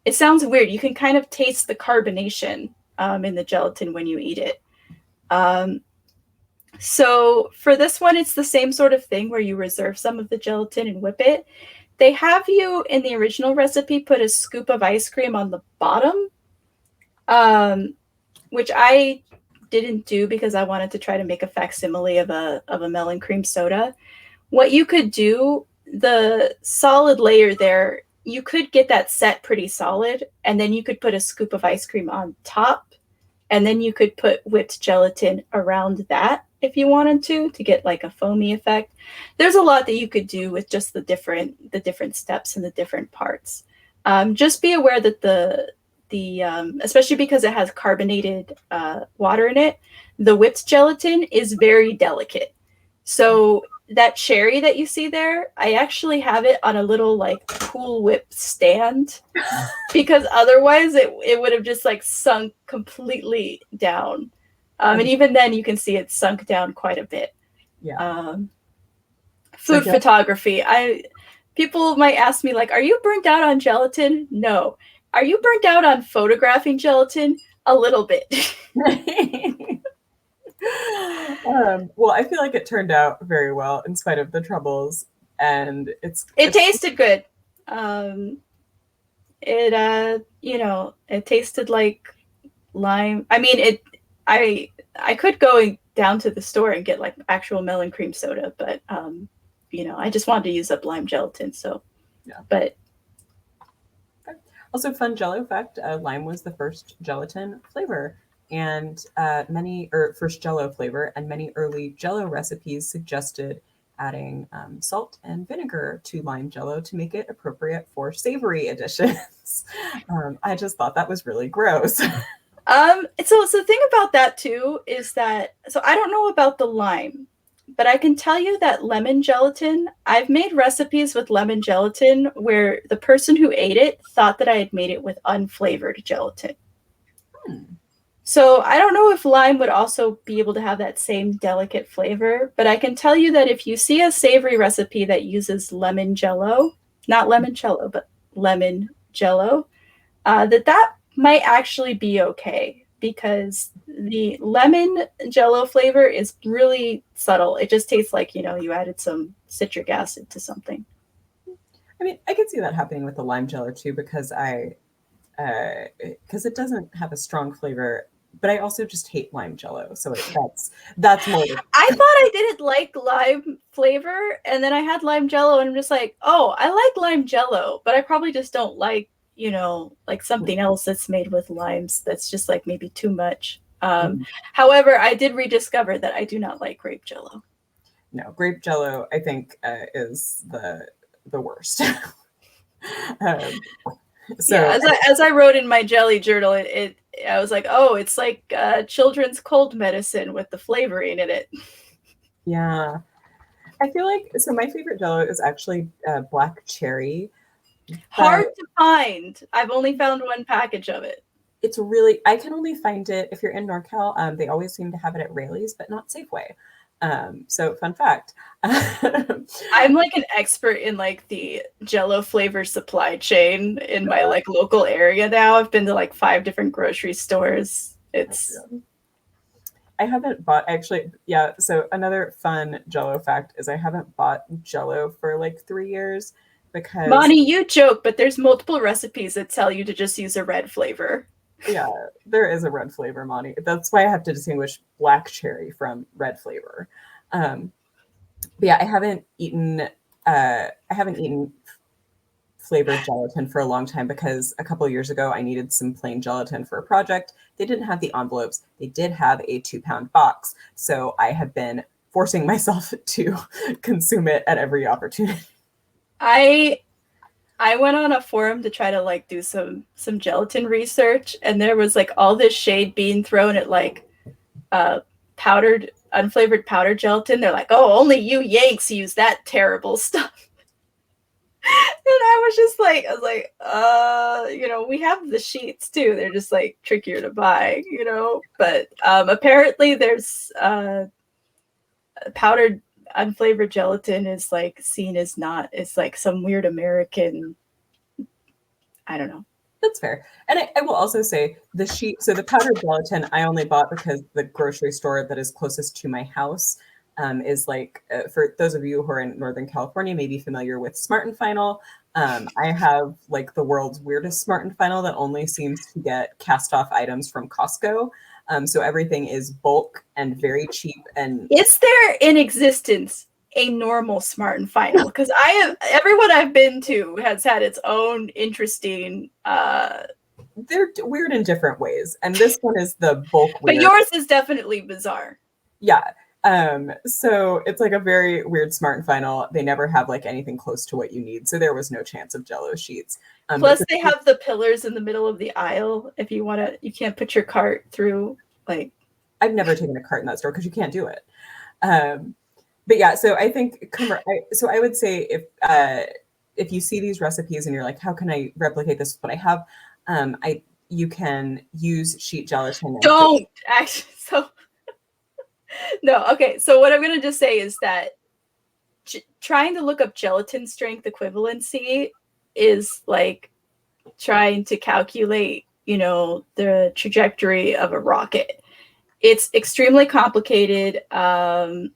it sounds weird. You can kind of taste the carbonation in the gelatin when you eat it. So for this one, it's the same sort of thing where you reserve some of the gelatin and whip it. They have you in the original recipe put a scoop of ice cream on the bottom, which I didn't do because I wanted to try to make a facsimile of a melon cream soda. What you could do, the solid layer there, you could get that set pretty solid, and then you could put a scoop of ice cream on top, and then you could put whipped gelatin around that if you wanted to get like a foamy effect. There's a lot that you could do with just the different steps and the different parts. Just be aware that the especially because it has carbonated water in it, the whipped gelatin is very delicate. So that cherry that you see there, I actually have it on a little like Cool Whip stand because otherwise it would have just like sunk completely down. And even then you can see it sunk down quite a bit. Yeah. So Food photography. People might ask me like, are you burnt out on gelatin? No. Are you burnt out on photographing gelatin? A little bit. Well, I feel like it turned out very well in spite of the troubles, and it tasted good. It tasted like lime. I mean, I could go down to the store and get like actual melon cream soda, but I just wanted to use up lime gelatin. So, yeah. But also, fun Jello fact: lime was the first gelatin flavor, and first Jello flavor, and many early Jello recipes suggested adding salt and vinegar to lime Jello to make it appropriate for savory additions. I just thought that was really gross. So the thing about that too is that I don't know about the lime, but I can tell you that lemon gelatin, I've made recipes with lemon gelatin where the person who ate it thought that I had made it with unflavored gelatin. So I don't know if lime would also be able to have that same delicate flavor, but I can tell you that if you see a savory recipe that uses lemon jello, not limoncello, but lemon jello, that might actually be okay because the lemon jello flavor is really subtle. It just tastes like, you added some citric acid to something. I mean, I could see that happening with the lime jello too, because it doesn't have a strong flavor, but I also just hate lime jello. So that's more. I thought I didn't like lime flavor, and then I had lime jello, and I'm just like, oh, I like lime jello, but I probably just don't like, like something else that's made with limes that's just like maybe too much. However, I did rediscover that I do not like grape jello. No, grape jello, I think, is the worst. So yeah, as I wrote in my jelly journal, I was like, oh, it's like children's cold medicine with the flavoring in it. Yeah, I feel like my favorite jello is actually black cherry. Hard to find. I've only found one package of it. I can only find it if you're in NorCal. They always seem to have it at Raley's, but not Safeway. So fun fact. I'm like an expert in like the jello flavor supply chain in my like local area now. I've been to like 5 different grocery stores. I haven't bought actually. Yeah. So another fun jello fact is I haven't bought jello for like 3 years because Monty, you joke, but there's multiple recipes that tell you to just use a red flavor. Yeah, there is a red flavor, Monty. That's why I have to distinguish black cherry from red flavor. But yeah, I haven't eaten flavored gelatin for a long time because a couple of years ago I needed some plain gelatin for a project. They didn't have the envelopes. They did have a 2-pound box. So I have been forcing myself to consume it at every opportunity. I went on a forum to try to like do some gelatin research, and there was like all this shade being thrown at like unflavored powdered gelatin. They're like, oh, only you Yanks use that terrible stuff. And I was like, we have the sheets too. They're just like trickier to buy, But apparently there's powdered unflavored gelatin is like seen as it's like some weird American, I don't know. That's fair. And I will also say the powdered gelatin I only bought because the grocery store that is closest to my house is like, for those of you who are in Northern California, may be familiar with Smart & Final. I have like the world's weirdest Smart & Final that only seems to get cast off items from Costco. So everything is bulk and very cheap. And is there in existence a normal Smart & Final? Because everyone I've been to has had its own interesting. They're weird in different ways, and this one is the bulk weird. But yours is definitely bizarre. Yeah. So it's like a very weird Smart & Final. They never have like anything close to what you need. So there was no chance of Jello sheets. Plus they have the pillars in the middle of the aisle. If you want to, you can't put your cart through like. I've never taken a cart in that store because you can't do it. but yeah, so I think so I would say if you see these recipes and you're like, how can I replicate this with what I have? I You can use sheet gelatin and put. Don't actually. So no, okay. So what I'm gonna just say is that trying to look up gelatin strength equivalency is like trying to calculate, the trajectory of a rocket. It's extremely complicated. I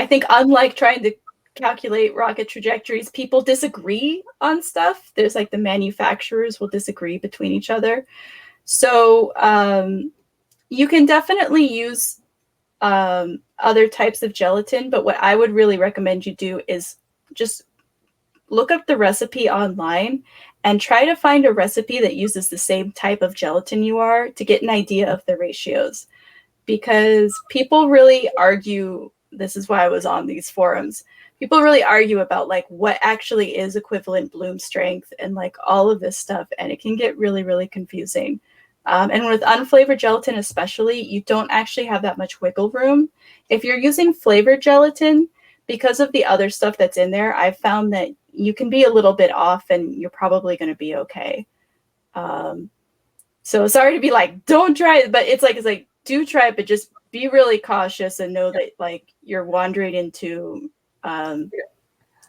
think unlike trying to calculate rocket trajectories, people disagree on stuff. There's like the manufacturers will disagree between each other. So you can definitely use other types of gelatin, but what I would really recommend you do is just look up the recipe online and try to find a recipe that uses the same type of gelatin you are to get an idea of the ratios. Because people really argue, this is why I was on these forums, people really argue about like what actually is equivalent bloom strength and like all of this stuff, and it can get really, really confusing. And with unflavored gelatin especially, you don't actually have that much wiggle room. If you're using flavored gelatin, because of the other stuff that's in there, I've found that you can be a little bit off and you're probably going to be okay. So sorry to be like, don't try it, but it's like, do try it, but just be really cautious and know that like you're wandering into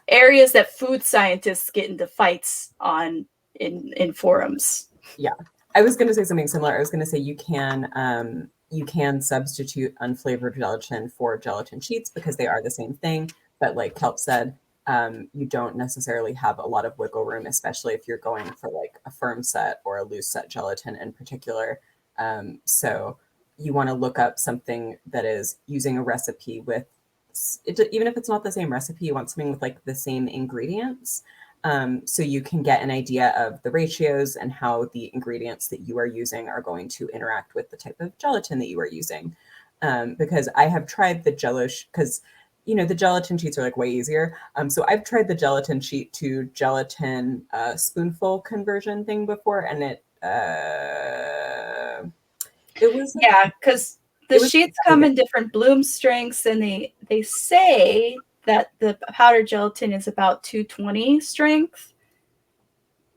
areas that food scientists get into fights on in forums. Yeah, I was going to say something similar. I was going to say you can substitute unflavored gelatin for gelatin sheets because they are the same thing. But like Kelp said, you don't necessarily have a lot of wiggle room, especially if you're going for like a firm set or a loose set gelatin in particular. So you want to look up something that is using a recipe with, even if it's not the same recipe, you want something with like the same ingredients. So you can get an idea of the ratios and how the ingredients that you are using are going to interact with the type of gelatin that you are using. Because I have tried the Jello, because the gelatin sheets are like way easier. So I've tried the gelatin sheet to gelatin spoonful conversion thing before, and it was because the sheets come in different bloom strengths, and they say that the powdered gelatin is about 220 strength,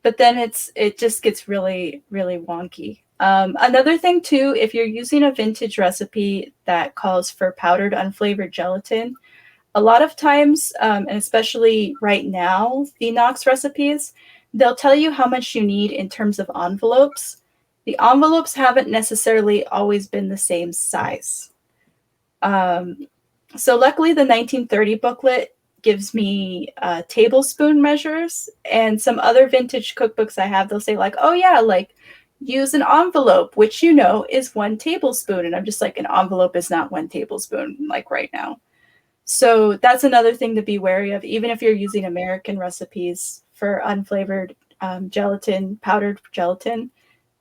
but then it just gets really, really wonky. Another thing too, if you're using a vintage recipe that calls for powdered unflavored gelatin, a lot of times, and especially right now, the Knox recipes, they'll tell you how much you need in terms of envelopes. The envelopes haven't necessarily always been the same size. So luckily, the 1930 booklet gives me tablespoon measures, and some other vintage cookbooks I have, they'll say like, oh yeah, like use an envelope, which is 1 tablespoon. And I'm just like, an envelope is not 1 tablespoon, like right now. So that's another thing to be wary of, even if you're using American recipes for unflavored gelatin, powdered gelatin.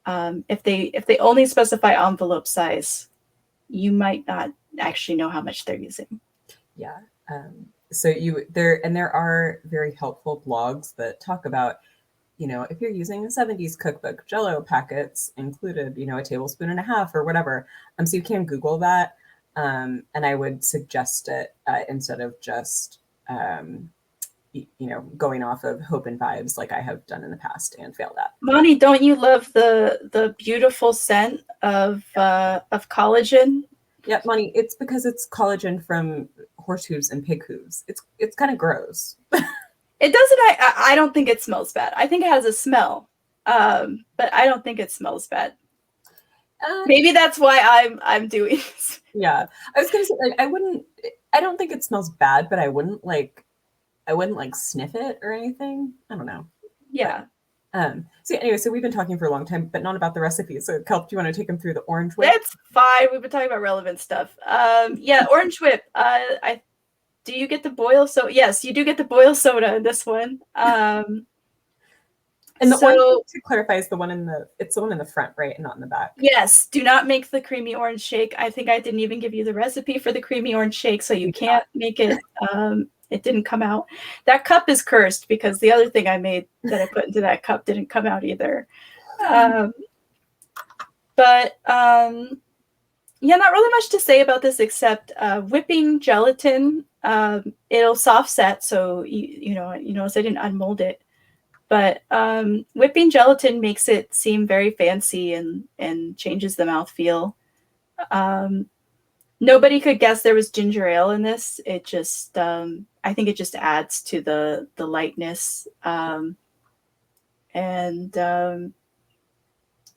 If they only specify envelope size, you might not actually know how much they're using. Yeah. So there are very helpful blogs that talk about, if you're using a 70s cookbook, Jello packets included, a tablespoon and a half or whatever. So you can Google that. And I would suggest it instead of just, going off of hope and vibes like I have done in the past and failed at. Monty, don't you love the beautiful scent of collagen? Yeah, Monty, it's because it's collagen from horse hooves and pig hooves. It's kind of gross. It doesn't. I don't think it smells bad. I think it has a smell, but I don't think it smells bad. Maybe that's why I'm doing this. Yeah, I was gonna say like I don't think it smells bad, but I wouldn't like sniff it or anything. I don't know. Yeah. So anyway, so we've been talking for a long time, but not about the recipe. So Kelp, do you want to take them through the orange whip? That's fine. We've been talking about relevant stuff. Yeah, orange whip. Do you get the boil soda? Yes, you do get the boil soda in this one. And the orange, to clarify, is the one in the front, right, and not in the back. Yes, do not make the creamy orange shake. I think I didn't even give you the recipe for the creamy orange shake, so you can't make it. It didn't come out. That cup is cursed because the other thing I made that I put into that cup didn't come out either. But yeah, not really much to say about this except whipping gelatin It'll soft set, so you notice I didn't unmold it. But whipping gelatin makes it seem very fancy and changes the mouthfeel. Nobody could guess there was ginger ale in this. It just, I think it just adds to the lightness. And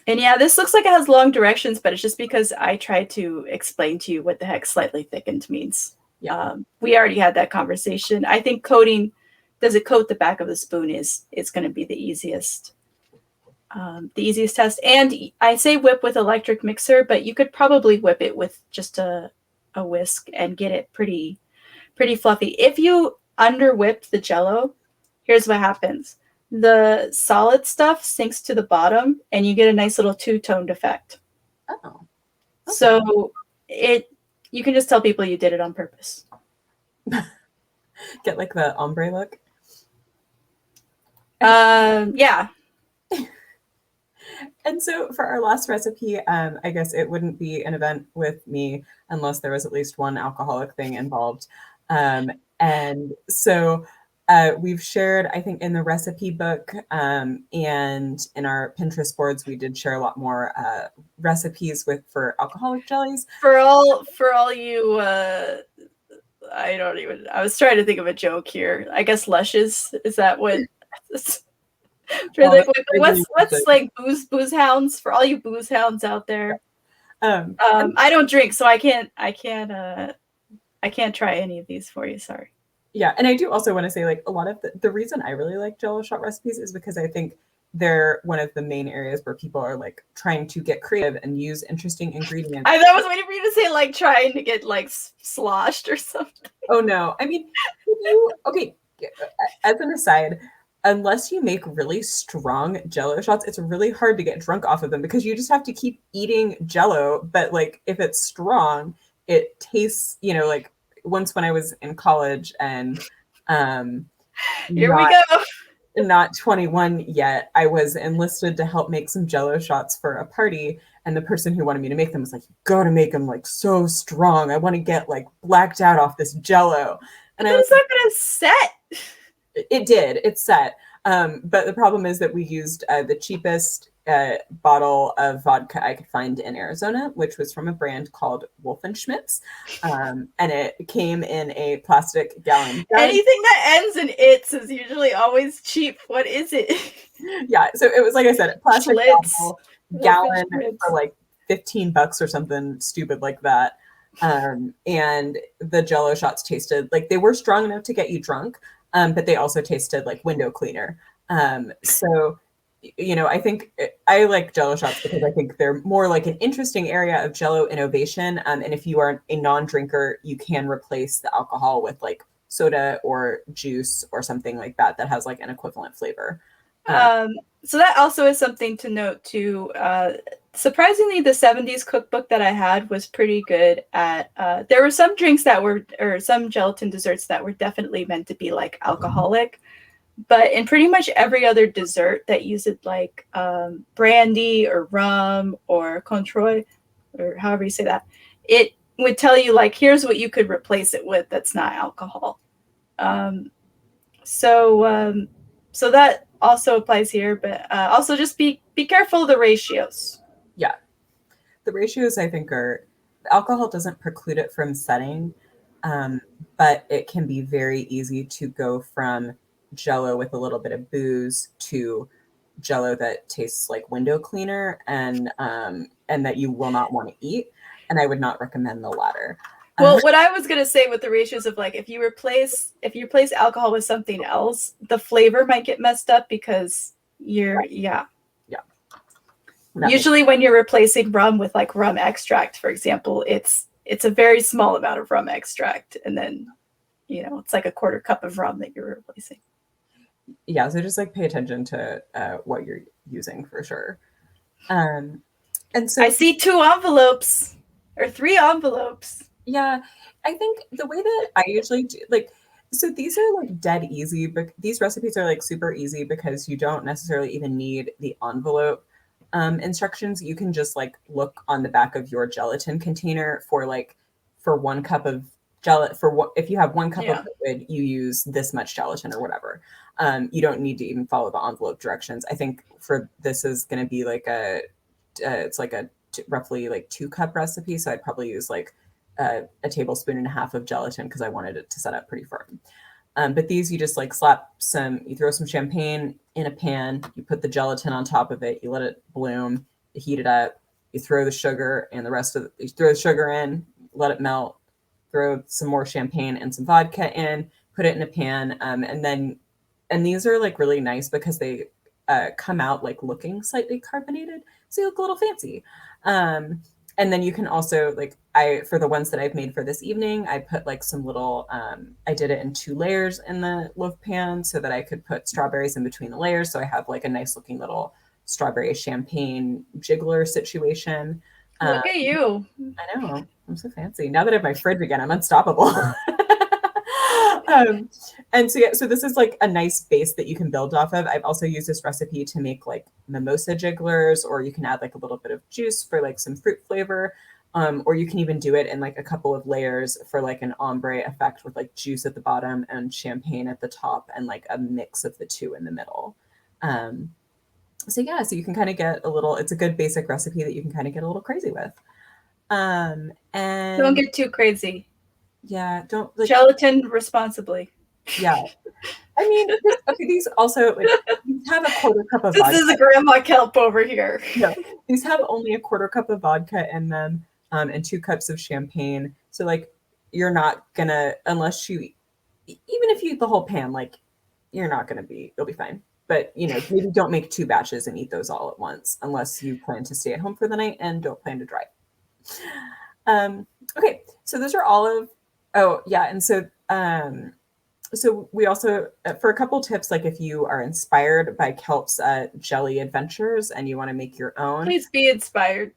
yeah, this looks like it has long directions, but it's just because I tried to explain to you what the heck slightly thickened means. Yeah. We already had that conversation. I think coating, does it coat the back of the spoon is going to be the easiest test. And I say whip with electric mixer, but you could probably whip it with just a whisk and get it pretty fluffy. If you under whip the Jello, here's what happens. The solid stuff sinks to the bottom and you get a nice little two-toned effect. Oh. Okay. So you can just tell people you did it on purpose. Get like the ombre look. Yeah. And so for our last recipe, I guess it wouldn't be an event with me unless there was at least one alcoholic thing involved. And so we've shared, I think, in the recipe book and in our Pinterest boards, we did share a lot more recipes for alcoholic jellies. For all you, I was trying to think of a joke here. I guess lushes, is that what? What's like booze hounds, for all you booze hounds out there? I don't drink, so I can't try any of these for you. Sorry. Yeah, and I do also want to say, like, a lot of the reason I really like Jello shot recipes is because I think they're one of the main areas where people are like trying to get creative and use interesting ingredients. I was waiting for you to say like trying to get like sloshed or something. Oh no, I mean, okay. As an aside, unless you make really strong Jello shots, it's really hard to get drunk off of them because you just have to keep eating Jello. But like, if it's strong, it tastes, like once when I was in college and here we go. Not 21 yet, I was enlisted to help make some Jello shots for a party, and the person who wanted me to make them was like, "You gotta make them like so strong. I want to get like blacked out off this Jello." And I was not gonna set. It did. It set. But the problem is that we used the cheapest bottle of vodka I could find in Arizona, which was from a brand called Wolfenschmitz. And it came in a plastic gallon. Anything that ends in "its" is usually always cheap. What is it? Yeah. So it was, like I said, a plastic gallon for like $15 or something stupid like that. And the Jello shots tasted like they were strong enough to get you drunk. But they also tasted like window cleaner. So, I think I like Jello shots because I think they're more like an interesting area of Jello innovation. And if you are a non-drinker, you can replace the alcohol with like soda or juice or something like that has like an equivalent flavor. So that also is something to note too. Surprisingly, the 70s cookbook that I had was pretty good at, there were some drinks or some gelatin desserts that were definitely meant to be like alcoholic, but in pretty much every other dessert that uses like brandy or rum or Cointreau, or however you say that, it would tell you like, here's what you could replace it with that's not alcohol. So that also applies here, but also just be careful of the ratios. Yeah. The ratios, I think, alcohol doesn't preclude it from setting, but it can be very easy to go from Jello with a little bit of booze to Jello that tastes like window cleaner and that you will not want to eat. And I would not recommend the latter. Well, what I was going to say with the ratios of like, if you replace alcohol with something else, the flavor might get messed up because usually when you're replacing rum with like rum extract, for example, it's a very small amount of rum extract. And then, it's like a quarter cup of rum that you're replacing. Yeah. So just like pay attention to what you're using for sure. And so I see 2 envelopes or 3 envelopes. Yeah, I think the way that I usually do, like, so these are like dead easy, but these recipes are like super easy because you don't necessarily even need the envelope instructions. You can just like look on the back of your gelatin container for 1 cup of for what if you have 1 cup of Yeah. liquid, you use this much gelatin or whatever. You don't need to even follow the envelope directions. I think for this is going to be like it's like a roughly like 2 cup recipe, so I'd probably use like a tablespoon and a half of gelatin because I wanted it to set up pretty firm. But these you just like you throw some champagne in a pan, you put the gelatin on top of it, you let it bloom, you heat it up, you throw the sugar and you throw the sugar in, let it melt, throw some more champagne and some vodka in, put it in a pan, and these are like really nice because they come out like looking slightly carbonated, so you look a little fancy. And then you can also like for the ones that I've made for this evening, I put like some little I did it in 2 layers in the loaf pan so that I could put strawberries in between the layers. So I have like a nice looking little strawberry champagne jiggler situation. Um, Look at you. I know. I'm so fancy. Now that I have my fridge again, I'm unstoppable. And so yeah, so this is like a nice base that you can build off of. I've also used this recipe to make like mimosa jigglers, or you can add like a little bit of juice for like some fruit flavor. Or you can even do it in like a couple of layers for like an ombre effect with like juice at the bottom and champagne at the top and like a mix of the two in the middle. So yeah, so you can kind of get it's a good basic recipe that you can kind of get a little crazy with. Don't And get too crazy. yeah, don't like, Gelatin responsibly. yeah. I mean, these also like these have a quarter cup of This vodka. is a grandma kelp over here. No, these have only a quarter cup of vodka in them, and 2 cups of champagne. So like, you're not gonna even if you eat the whole pan, like you'll be fine. But maybe don't make 2 batches and eat those all at once, unless you plan to stay at home for the night and don't plan to drive. Okay, so those are all of. Oh yeah, and so we also for a couple tips, like if you are inspired by Kelp's jelly adventures and you want to make your own. Please be inspired.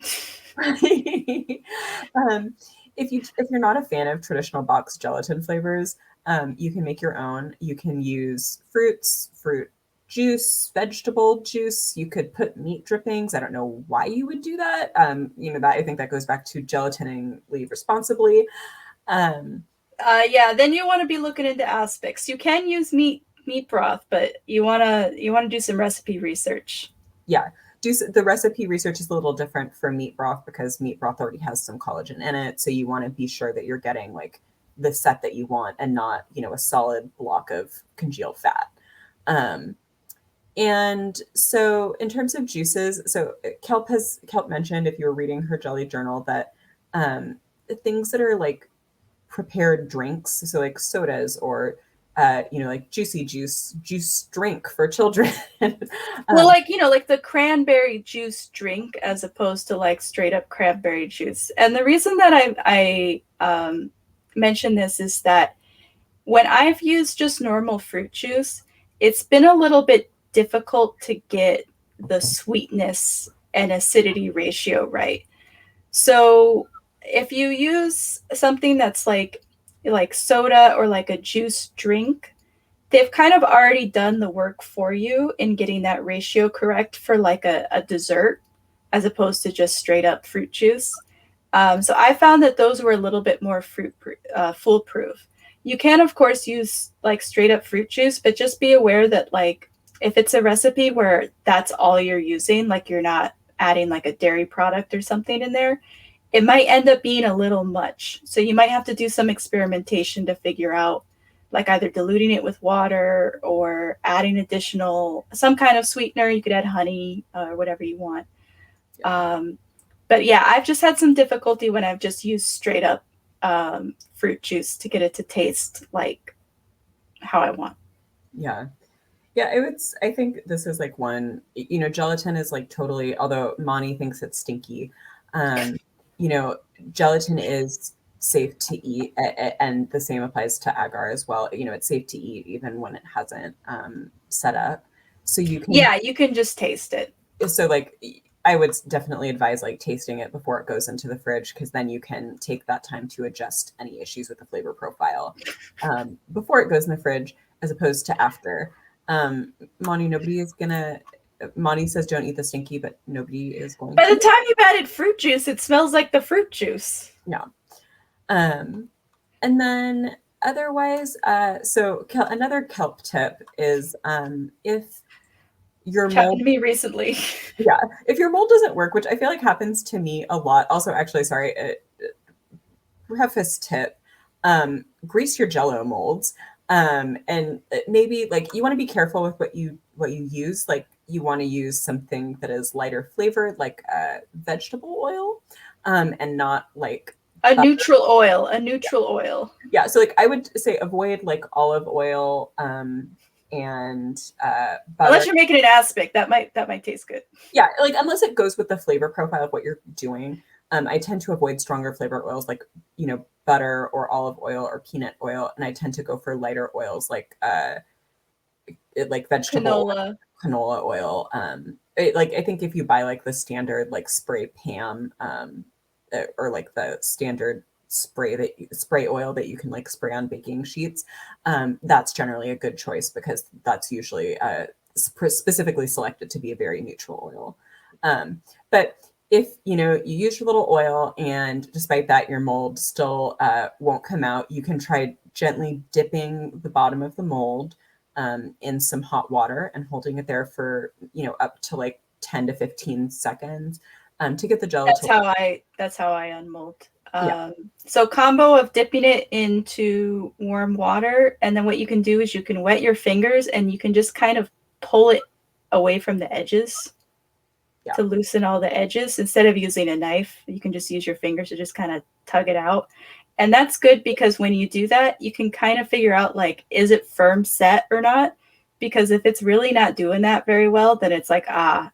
um, if you're not a fan of traditional box gelatin flavors, you can make your own. You can use fruit juice, vegetable juice. You could put meat drippings. I don't know why you would do that. That I think that goes back to gelatining responsibly. Yeah, then you want to be looking into aspects. You can use meat broth, but you wanna do some recipe research. Yeah, the recipe research is a little different for meat broth because meat broth already has some collagen in it. So you want to be sure that you're getting like the set that you want and not a solid block of congealed fat. And so in terms of juices, so Kelp mentioned, if you were reading her jelly journal, that things that are like prepared drinks, so like sodas or like juice drink for children. Well, like the cranberry juice drink as opposed to like straight up cranberry juice. And the reason that I mention this is that when I've used just normal fruit juice, it's been a little bit difficult to get the sweetness and acidity ratio right. So if you use something that's like soda or like a juice drink, they've kind of already done the work for you in getting that ratio correct for like a dessert as opposed to just straight up fruit juice. So I found that those were a little bit more foolproof. You can, of course, use like straight up fruit juice, but just be aware that like if it's a recipe where that's all you're using, like you're not adding like a dairy product or something in there, it might end up being a little much. So you might have to do some experimentation to figure out like either diluting it with water or adding some kind of sweetener. You could add honey or whatever you want. But yeah, I've just had some difficulty when I've just used straight up fruit juice to get it to taste like how I want. Yeah. Yeah, I think this is like gelatin is like totally, although Monty thinks it's stinky, gelatin is safe to eat, and the same applies to agar as well. It's safe to eat even when it hasn't set up. So you can just taste it. So like I would definitely advise like tasting it before it goes into the fridge, because then you can take that time to adjust any issues with the flavor profile before it goes in the fridge, as opposed to after. Monty says don't eat the stinky, but nobody is going By to. the time you've added fruit juice, it smells like the fruit juice. Yeah. And then otherwise, another kelp tip is if your Which happened mold, to me recently. yeah, if your mold doesn't work, which I feel like happens to me a lot. Also, actually, sorry, preface tip, grease your jello molds. And maybe like you want to be careful with what you use. Like you want to use something that is lighter flavored, like vegetable oil, and not like A butter. neutral oil, a neutral oil. Yeah, so like I would say avoid like olive oil and butter. Unless you're making an aspic, that might taste good. Yeah, like unless it goes with the flavor profile of what you're doing. I tend to avoid stronger flavored oils like butter or olive oil or peanut oil, and I tend to go for lighter oils like vegetable Canola. canola oil. Like I think if you buy like the standard like spray Pam or like the standard spray oil that you can like spray on baking sheets, that's generally a good choice because that's usually specifically selected to be a very neutral oil. But if you use your little oil and despite that your mold still won't come out, you can try gently dipping the bottom of the mold in some hot water and holding it there for up to like 10 to 15 seconds to get the jello That's to. how I unmold. Yeah. So combo of dipping it into warm water, and then what you can do is you can wet your fingers and you can just kind of pull it away from the edges Yeah. to loosen all the edges. Instead of using a knife, you can just use your fingers to just kind of tug it out. And that's good because when you do that, you can kind of figure out like, is it firm set or not? Because if it's really not doing that very well, then it's like,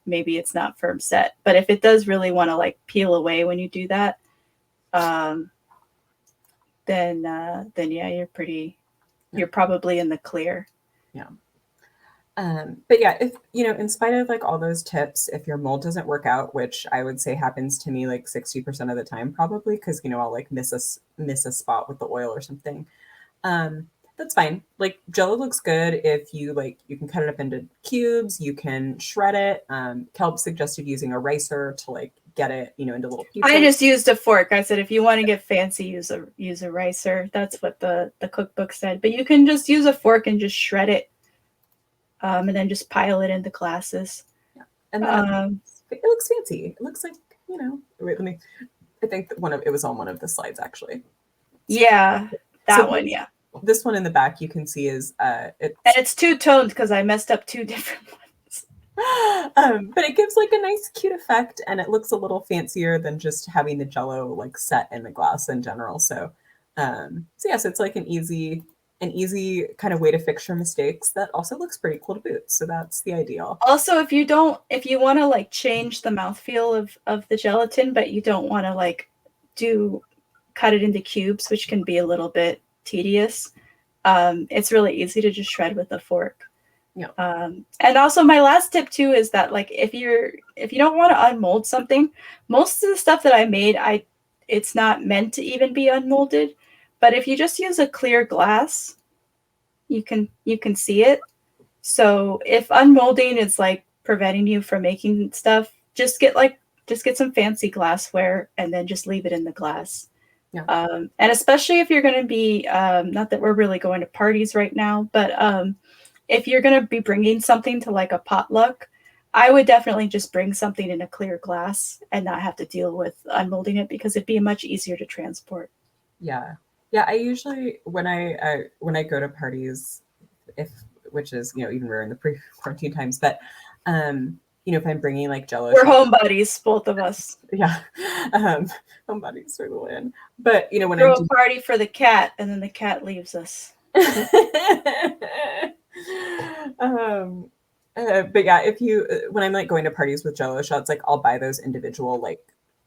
maybe it's not firm set. But if it does really want to like peel away when you do that, then yeah, you're probably in the clear. Yeah. But yeah, if in spite of like all those tips, if your mold doesn't work out, which I would say happens to me like 60% of the time, probably because I'll like miss a spot with the oil or something. That's fine. Like jello looks good if you can cut it up into cubes, you can shred it. Kelp suggested using a ricer to like get it, into little pieces. I just used a fork. I said if you want to get fancy, use a ricer. That's what the cookbook said. But you can just use a fork and just shred it, and then just pile it into glasses. Yeah. And then it looks fancy. It looks like Wait, I think that it was on one of the slides actually. Yeah, that one. Yeah. This one in the back you can see is it's two-toned because I messed up two different ones. But it gives like a nice cute effect and it looks a little fancier than just having the jello like set in the glass in general. So yes, it's like an easy kind of way to fix your mistakes that also looks pretty cool to boot. So that's the ideal. Also, if you want to like change the mouthfeel of the gelatin, but you don't want to like cut it into cubes, which can be a little bit tedious, it's really easy to just shred with a fork. Yeah. And also my last tip too is that like if you don't want to unmold something, most of the stuff that I made, it's not meant to even be unmolded. But if you just use a clear glass, you can see it. So if unmolding is like preventing you from making stuff, just get some fancy glassware and then just leave it in the glass. Yeah. And especially if you're going to be, not that we're really going to parties right now, but if you're going to be bringing something to like a potluck, I would definitely just bring something in a clear glass and not have to deal with unmolding it because it'd be much easier to transport. Yeah. Yeah. I usually, when I go to parties, which is, even rare in the pre-quarantine times, but, if I'm bringing like jello. We're homebodies, both of us. Yeah. Homebodies are the win. But, when throw a party for the cat and then the cat leaves us. But yeah, when I'm like going to parties with jello shots, like I'll buy those individual like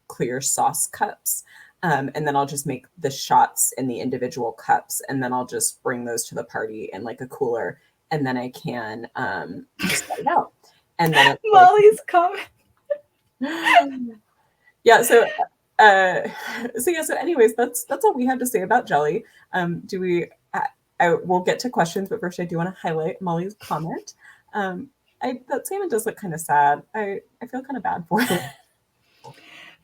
clear sauce cups. And then I'll just make the shots in the individual cups and then I'll just bring those to the party in like a cooler and then I can just let it out. And then Molly's comment. Yeah, so anyways, that's all we have to say about jelly. We'll get to questions, but first I do want to highlight Molly's comment. That salmon does look kind of sad. I feel kind of bad for it.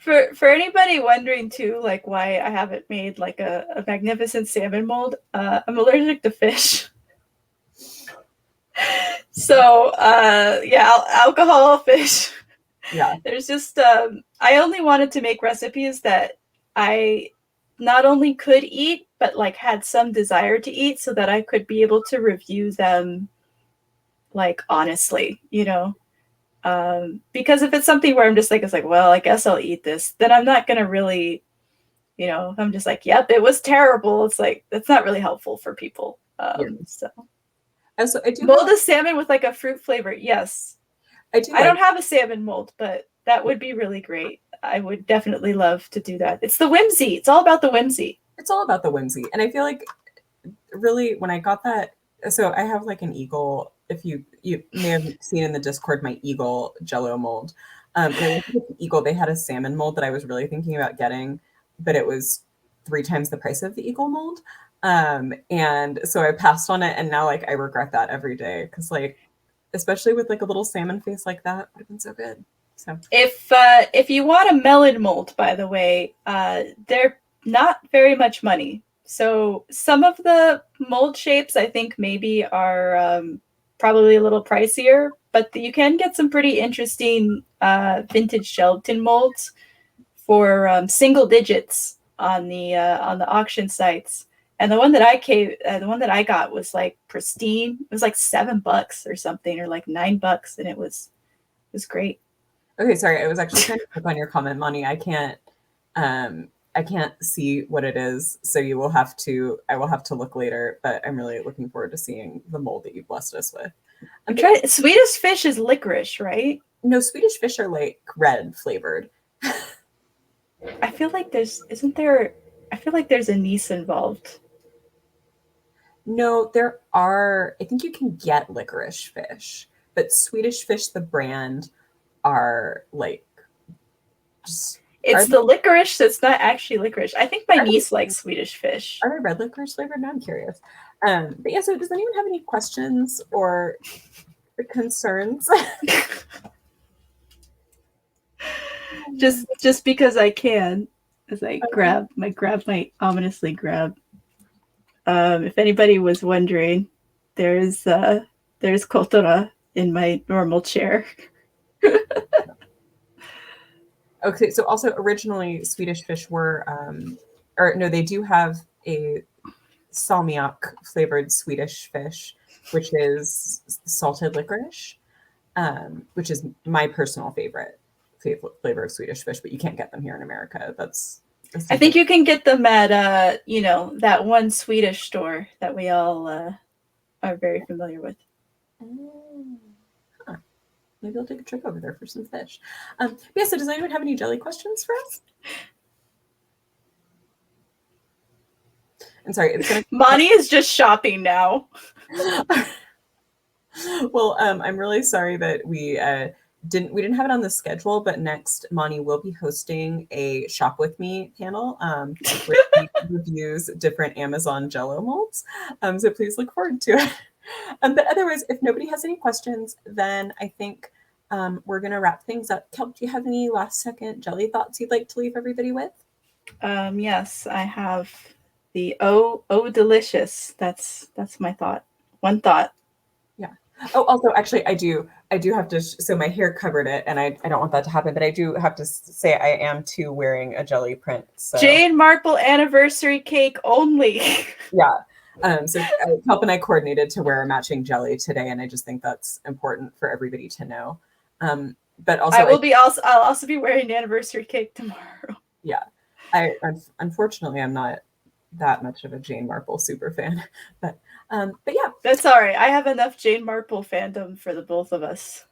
For anybody wondering too, like why I haven't made like a magnificent salmon mold, I'm allergic to fish. So yeah, alcohol, fish. Yeah. There's just I only wanted to make recipes that I not only could eat, but like had some desire to eat, so that I could be able to review them like honestly, you know. Because if it's something where I'm just like, it's like, well, I guess I'll eat this, then I'm not gonna really, you know, I'm just like, yep, it was terrible. It's like that's not really helpful for people. Yeah. So So I do mold a salmon with like a fruit flavor, yes. I do I like don't have a salmon mold, but that would be really great. I would definitely love to do that. It's the whimsy. It's all about the whimsy. it's all about the whimsy. And I feel like really when I got that, so I have like an eagle. If you may have seen in the Discord my eagle Jello mold. And I went with the eagle. They had a salmon mold that I was really thinking about getting, but it was 3 times the price of the eagle mold. And so I passed on it, and now like I regret that every day because like especially with like a little salmon face like that would have been so good. So If you want a melon mold, by the way, they're not very much money. So some of the mold shapes I think maybe are probably a little pricier, but you can get some pretty interesting vintage gelatin molds for single digits on the auction sites. And the one that I got was like pristine. It was like $7 or something, or like $9, and it was great. okay, sorry, I was actually trying to click on your comment, Monty. I can't see what it is, so I will have to look later, but I'm really looking forward to seeing the mold that you blessed us with. I'm trying. Swedish fish is licorice, right? No, Swedish fish are like red flavored. I feel like isn't there? I feel like there's anise involved. No, there are, I think you can get licorice fish, but Swedish fish, the brand, are like just It's are the licorice that's not actually licorice. I think my are niece they, likes Swedish fish. are they red licorice flavored? Now I'm curious. But yeah, so does anyone have any questions or concerns? Just because I can, as I ominously grab. If anybody was wondering, there's Kotora in my normal chair. Okay, so also originally Swedish fish were, or no, they do have a salmiak flavored Swedish fish, which is salted licorice, which is my personal favorite flavor of Swedish fish, but you can't get them here in America. I think you can get them at that one Swedish store that we all are very familiar with. Huh. Maybe I'll take a trip over there for some fish. Yeah, so does anyone have any jelly questions for us? I'm sorry, it's gonna Monty is just shopping now. Well, I'm really sorry that we didn't have it on the schedule, but next Monty will be hosting a shop with me panel where he reviews different Amazon Jello molds. So please look forward to it. But otherwise, if nobody has any questions, then I think we're gonna wrap things up. Kelp, do you have any last second jelly thoughts you'd like to leave everybody with? Yes, I have the oh delicious. That's my thought. One thought. Yeah. Oh, also, actually, I do have to. So my hair covered it, and I don't want that to happen. But I do have to say I am too wearing a jelly print. So Jane Marple anniversary cake only. yeah. So Kelp and I coordinated to wear a matching jelly today, and I just think that's important for everybody to know. But also, I'll also be wearing an anniversary cake tomorrow. Yeah, unfortunately I'm not that much of a Jane Marple super fan, but yeah, that's all right. I have enough Jane Marple fandom for the both of us.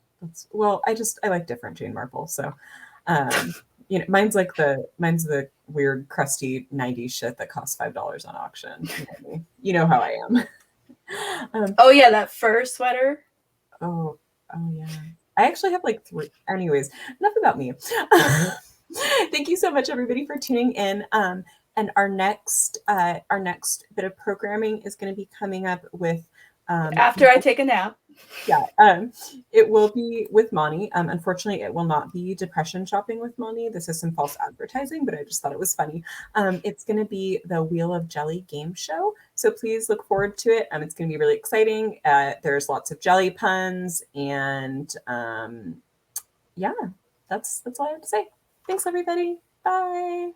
Well, I like different Jane Marple, so you know, mine's the weird crusty 90s shit that costs $5 on auction. You know how I am. Oh yeah, that fur sweater. Oh yeah. I actually have like 3. Anyways, enough about me. Thank you so much, everybody, for tuning in. And our next bit of programming is going to be coming up with after I take a nap. Yeah, it will be with Monty. Unfortunately, it will not be depression shopping with Monty. This is some false advertising, but I just thought it was funny. It's going to be the Wheel of Jelly game show. So please look forward to it. It's going to be really exciting. There's lots of jelly puns, and yeah, that's all I have to say. Thanks, everybody. Bye.